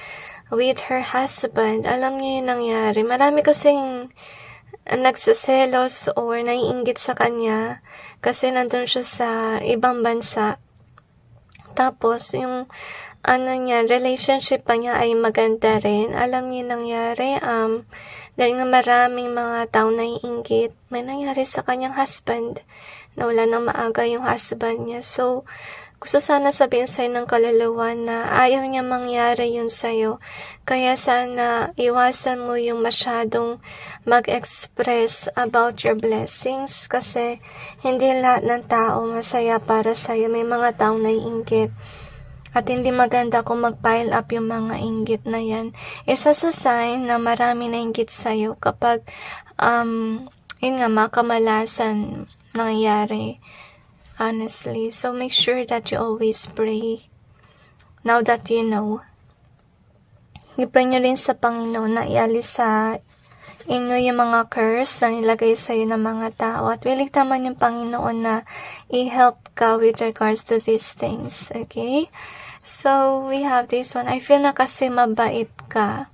her husband. Alam niyo yung nangyari. Marami kasing nagsaselos or naiinggit sa kanya kasi nandun siya sa ibang bansa. Tapos, yung relationship pa niya ay maganda rin. Alam niyo yung nangyari, dahil nga maraming mga tao naiinggit, may nangyari sa kanyang husband, na wala nang maaga yung husband niya. So, gusto sana sabihin sa'yo ng kaluluwa na ayaw niya mangyari yun sa'yo. Kaya sana iwasan mo yung masyadong mag-express about your blessings kasi hindi lahat ng tao masaya para sa'yo. May mga taong naiinggit. At hindi maganda kung mag-pile up yung mga inggit na yan. Isa sa sign na marami na inggit sa'yo kapag, makamalasan nangyayari. Honestly. So, make sure that you always pray. Now that you know. I-pray nyo rin sa Panginoon na ialis sa inyo yung mga curse na nilagay sa'yo ng mga tao. At willing naman yung Panginoon na i-help ka with regards to these things. Okay? So, we have this one. I feel na kasi mabait ka.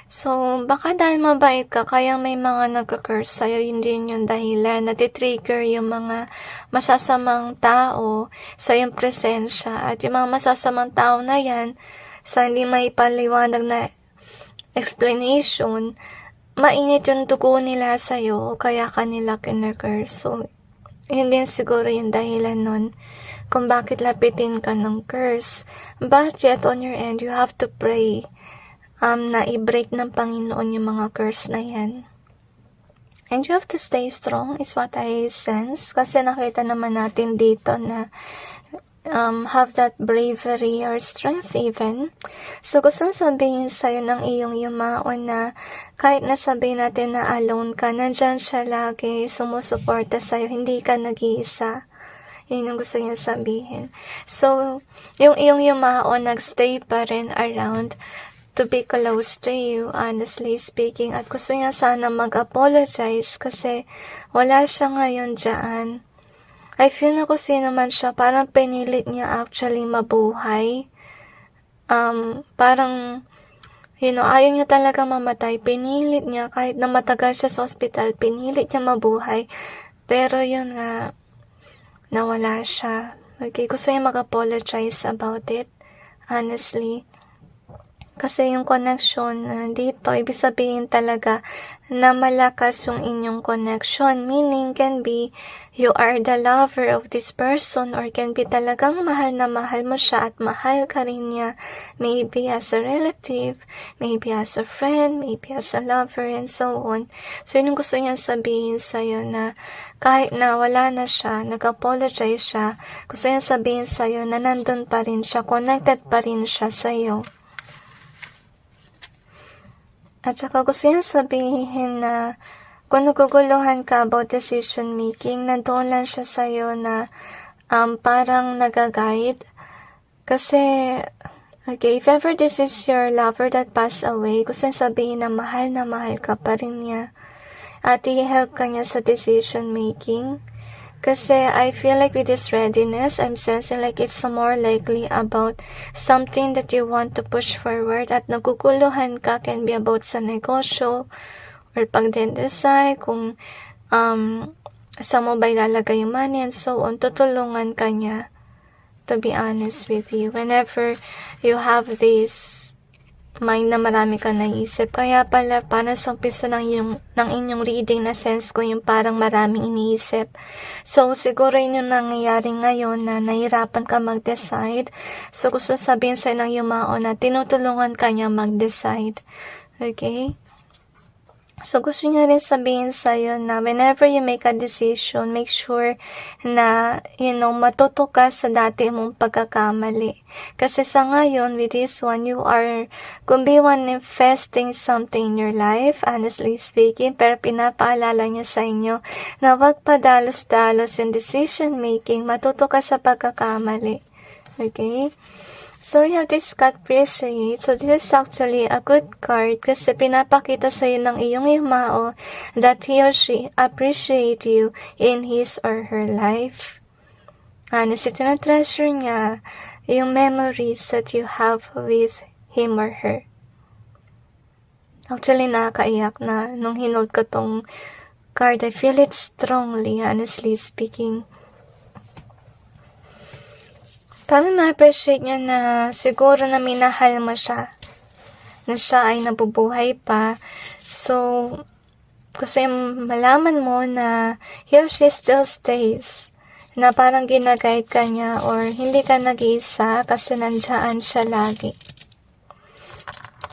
So, baka dahil mabait ka, kaya may mga nagka-curse sa'yo, hindi yung dahilan. Natitrigger yung mga masasamang tao sa iyong presensya. At yung mga masasamang tao na yan, sa hindi may paliwanag na explanation, mainit yung dugo nila sa'yo, kaya kanila kinurse. So, yun din siguro yung dahilan nun kung bakit lapitin ka ng curse. But yet, on your end, you have to pray na i-break ng Panginoon yung mga curse na yan. And you have to stay strong is what I sense. Kasi nakita naman natin dito na have that bravery or strength even. So, gusto sabihin sa'yo ng iyong yumaon na kahit nasabihin natin na alone ka, nandyan siya lagi, sumusuporta sa'yo, hindi ka nag-iisa. Yun yung gusto niya sabihin. So, yung iyong yumaon, nagstay pa rin around to be close to you, honestly speaking. At gusto niya sana mag-apologize kasi wala siya ngayon dyan. I feel na kung sino man siya, parang pinilit niya actually mabuhay. Parang, ayaw niya talaga mamatay. Pinilit niya, kahit na matagal siya sa hospital, pinilit niya mabuhay. Pero yun nga, nawala siya. Okay, gusto niya mag-apologize about it. Honestly. Kasi yung connection dito, ibig sabihin talaga na malakas yung inyong connection. Meaning, can be you are the lover of this person or can be talagang mahal na mahal mo siya at mahal ka rin niya. Maybe as a relative, maybe as a friend, maybe as a lover, and so on. So, yun yung gusto niya sabihin sa'yo na kahit na wala na siya, nag-apologize siya, gusto niya sabihin sa'yo na nandun pa rin siya, connected pa rin siya sa'yo. At saka gusto niya sabihin na kung naguguluhan ka about decision making, nandoon lang siya sa'yo na parang nag-guide. Kasi, okay, if ever this is your lover that passed away, gusto niya sabihin na mahal ka pa rin niya. At i-help ka niya sa decision making. Kasi I feel like with this readiness, I'm sensing like it's more likely about something that you want to push forward at naguguluhan ka, can be about sa negosyo or pag-decide kung sa mo ba ilalagay yung money and so on. Tutulungan ka niya, to be honest with you. Whenever you have this mind na marami ka naisip. Kaya pala, para sa umpisa ng inyong reading na sense ko yung parang maraming iniisip. So, siguro yun yung nangyayari ngayon na nahirapan ka mag-decide. So, gusto sabihin sa'yo ng yumao na tinutulungan ka niya mag-decide. Okay? So, gusto niya rin sabihin sa'yo na whenever you make a decision, make sure na, matuto ka sa dati mong pagkakamali. Kasi sa ngayon, with this one, you could be manifesting something in your life, honestly speaking, pero pinapaalala niya sa inyo na wag padalos-dalos yung decision making, matuto ka sa pagkakamali. Okay? So, we have this card, appreciate. So, this is actually a good card kasi pinapakita sa'yo ng iyong yumao that he or she appreciate you in his or her life. Honestly, tinatreasure niya yung memories that you have with him or her. Actually, nakakaiyak na nung hinold ko tong card. I feel it strongly, honestly speaking. Parang na-appreciate niya na siguro na minahal mo siya, na siya ay nabubuhay pa. So, gusto yung malaman mo na he or she still stays, na parang ginaguide ka niya or hindi ka nag-iisa kasi nandiyan siya lagi.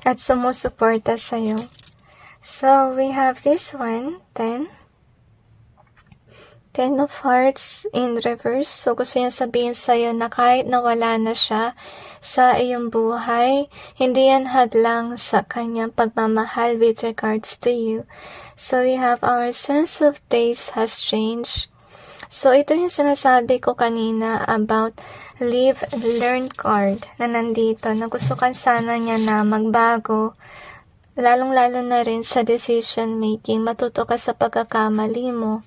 At sumusuporta sa'yo. So, we have this one, 10 of Hearts in reverse. So, gusto niya sabihin sa'yo na kahit nawala na siya sa iyong buhay, hindi yan hadlang sa kanyang pagmamahal with regards to you. So, we have our sense of taste has changed. So, ito yung sinasabi ko kanina about live, learn card na nandito, na gusto kan sana niya na magbago, lalong-lalo na rin sa decision making, matuto ka sa pagkakamali mo.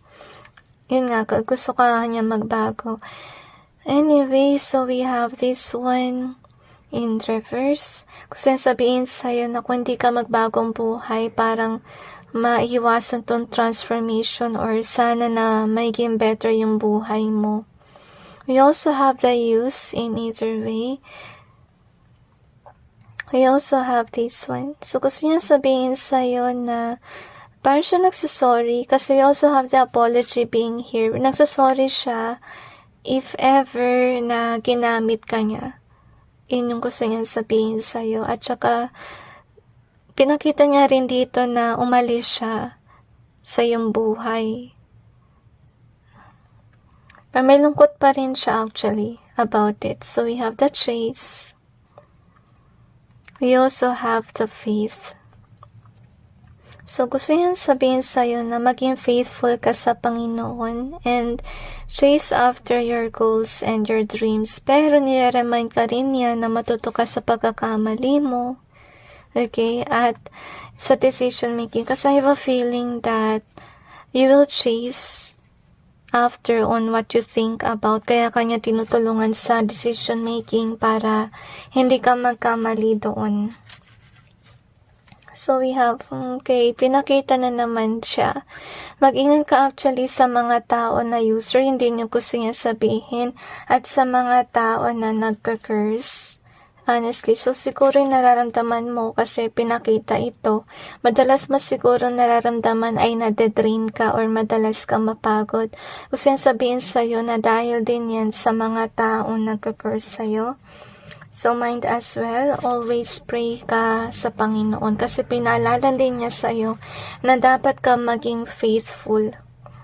Yun nga, gusto ka niya magbago. Anyway, so we have this one in reverse. Gusto niya sabihin sa'yo na kung hindi ka magbagong buhay, parang maiwasan tong transformation or sana na maging better yung buhay mo. We also have the use in either way. We also have this one. So, gusto niya sabihin sa'yo na parang siya nagsasorry kasi we also have the apology being here. Nagsasorry siya if ever na ginamit ka niya. Yun yung gusto niya sabihin sa'yo. At saka, pinakita niya rin dito na umalis siya sa iyong buhay. Pero may lungkot pa rin siya actually about it. So, we have the chase. We also have the faith. So, gusto niyan sabihin sa'yo na maging faithful ka sa Panginoon and chase after your goals and your dreams. Pero nire-remind ka rin niya na matuto ka sa pagkakamali mo. Okay? At sa decision making. Kasi I have a feeling that you will chase after on what you think about. Kaya kanya tinutulungan sa decision making para hindi ka magkamali doon. So, we have, okay, pinakita na naman siya. Mag-ingat ka actually sa mga tao na user, hindi niyo gusto niya sabihin, at sa mga tao na nagka-curse. Honestly, so siguro yung nararamdaman mo kasi pinakita ito. Madalas mas siguro nararamdaman ay nade-drain ka or madalas ka mapagod. Gusto niya sabihin sa'yo na dahil din yan sa mga tao nagka-curse sa'yo. So, mind as well, always pray ka sa Panginoon kasi pinaalala din niya sa iyo na dapat ka maging faithful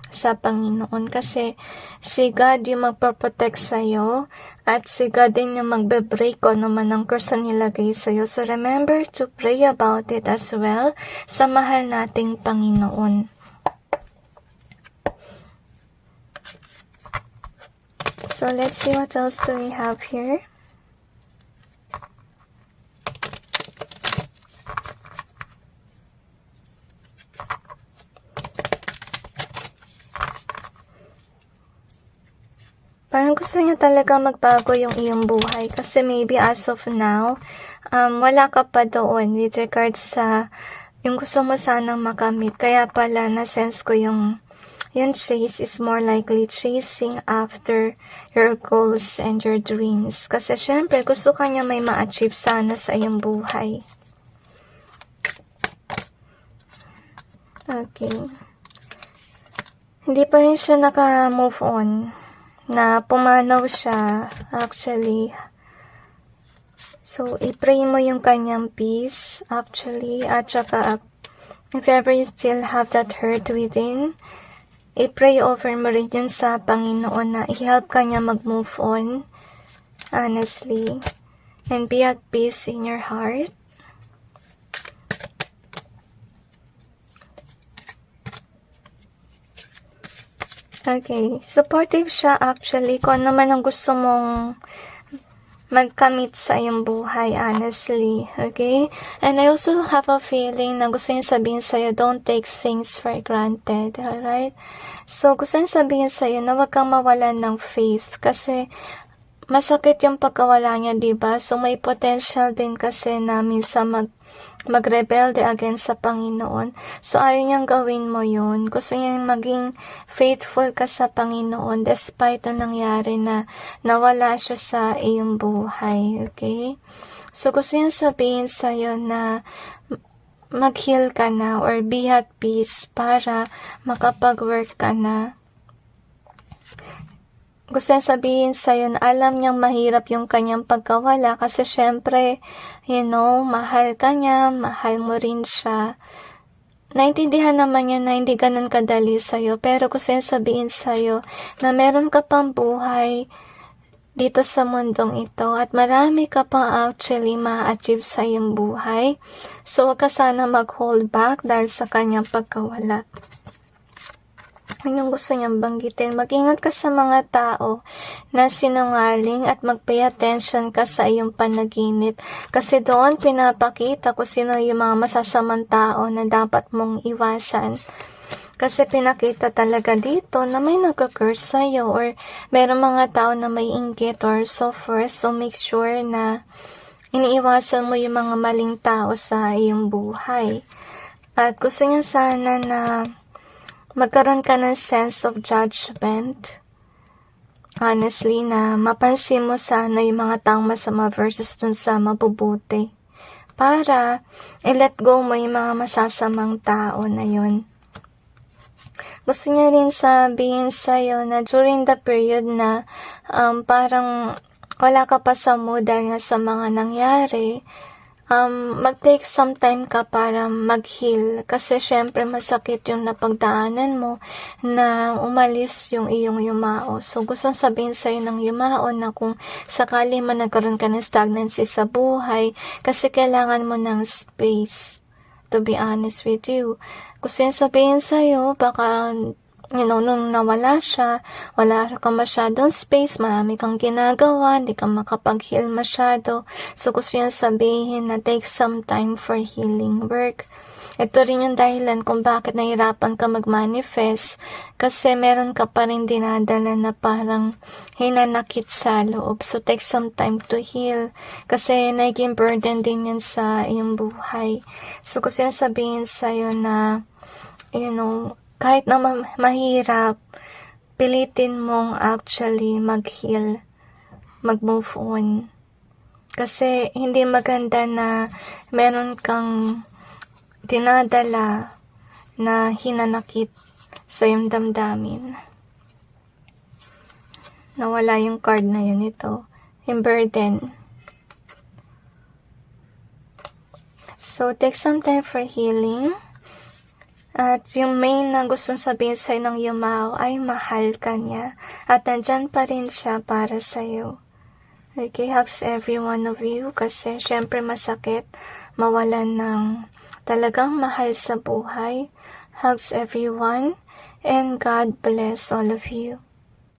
sa Panginoon kasi si God yung magpaprotect sa iyo at si God din yung magbe-break o naman ang curse na nilagay sa iyo. So, remember to pray about it as well sa mahal nating Panginoon. So, let's see what else do we have here. Parang gusto niya talaga magbago yung iyong buhay kasi maybe as of now, wala ka pa doon with regards sa yung gusto mo sanang makamit. Kaya pala na-sense ko yung chase is more likely chasing after your goals and your dreams. Kasi syempre gusto ka niya may ma-achieve sana sa iyong buhay. Okay. Hindi pa rin siya naka-move on. Na pumanaw siya, actually. So, i-pray mo yung kanyang peace, actually, at saka If ever you still have that hurt within, i-pray over mo rin yun sa Panginoon na i-help ka niya mag-move on, honestly, and be at peace in your heart. Okay, supportive siya actually kung ano man ang gusto mong magkamit sa iyong buhay, honestly, okay? And I also have a feeling na gusto niya sabihin sa'yo, don't take things for granted, alright? So, gusto niya sabihin sa'yo na huwag kang mawalan ng faith kasi masakit yung pagkawala niya, diba? So, may potential din kasi na minsan magrebelde against sa Panginoon. So, ayaw niyang gawin mo yun. Gusto niyang maging faithful ka sa Panginoon despite ng nangyari na nawala siya sa iyong buhay. Okay? So, gusto niyang sabihin sa'yo na mag-heal ka na or be at peace para makapag-work ka na. Gusto niya sabihin sa'yo na alam niyang mahirap yung kanyang pagkawala kasi syempre, mahal ka niya, mahal mo rin siya. Naintindihan naman niya na hindi ganun kadali sa'yo, pero gusto niya sabihin sa'yo na meron ka pang buhay dito sa mundong ito at marami ka pang actually ma-achieve sa iyong buhay. So, huwag ka sana mag-hold back dahil sa kanyang pagkawala. Yun yung gusto niyang banggitin. Mag-ingat ka sa mga tao na sinungaling at mag-pay attention ka sa iyong panaginip. Kasi doon pinapakita kung sino yung mga masasamang tao na dapat mong iwasan. Kasi pinakita talaga dito na may nagka-curse sa'yo or meron mga tao na may inggit or so forth. So make sure na iniiwasan mo yung mga maling tao sa iyong buhay. At gusto niya sana na magkaroon ka ng sense of judgment. Honestly, na mapansin mo sana yung mga taong masama versus dun sa mabubuti. Para i-let go mo yung mga masasamang tao na yun. Gusto niya rin sabihin sa'yo na during the period na parang wala ka pa sa mood dahil nga sa mga nangyari, mag-take some time ka para mag-heal kasi syempre masakit yung napagdaanan mo na umalis yung iyong yumao. So gusto sabihin sa'yo ng yumao na kung sakali man nagkaroon ka ng stagnancy sa buhay kasi kailangan mo ng space, to be honest with you. Gusto yung sabihin sa'yo baka nung nawala siya, wala kang masyadong space, marami kang ginagawa, hindi ka makapag-heal masyado. So, gusto yan sabihin na take some time for healing work. Ito rin yung dahilan kung bakit nahirapan ka mag-manifest kasi meron ka pa rin dinadala na parang hinanakit sa loob. So, take some time to heal kasi naging burden din yan sa iyong buhay. So, gusto yan sabihin sa'yo na, kahit na mahirap, pilitin mong actually mag-heal, mag-move on. Kasi hindi maganda na meron kang dinadala na hinanakit sa iyong damdamin. Nawala yung card na yun ito. Yung burden. So, take some time for healing. At yung main na gustong sabihin sa'yo ng yumao ay mahal ka niya. At nandyan pa rin siya para sa'yo. Okay, hugs every one of you kasi syempre masakit mawalan ng talagang mahal sa buhay. Hugs everyone and God bless all of you.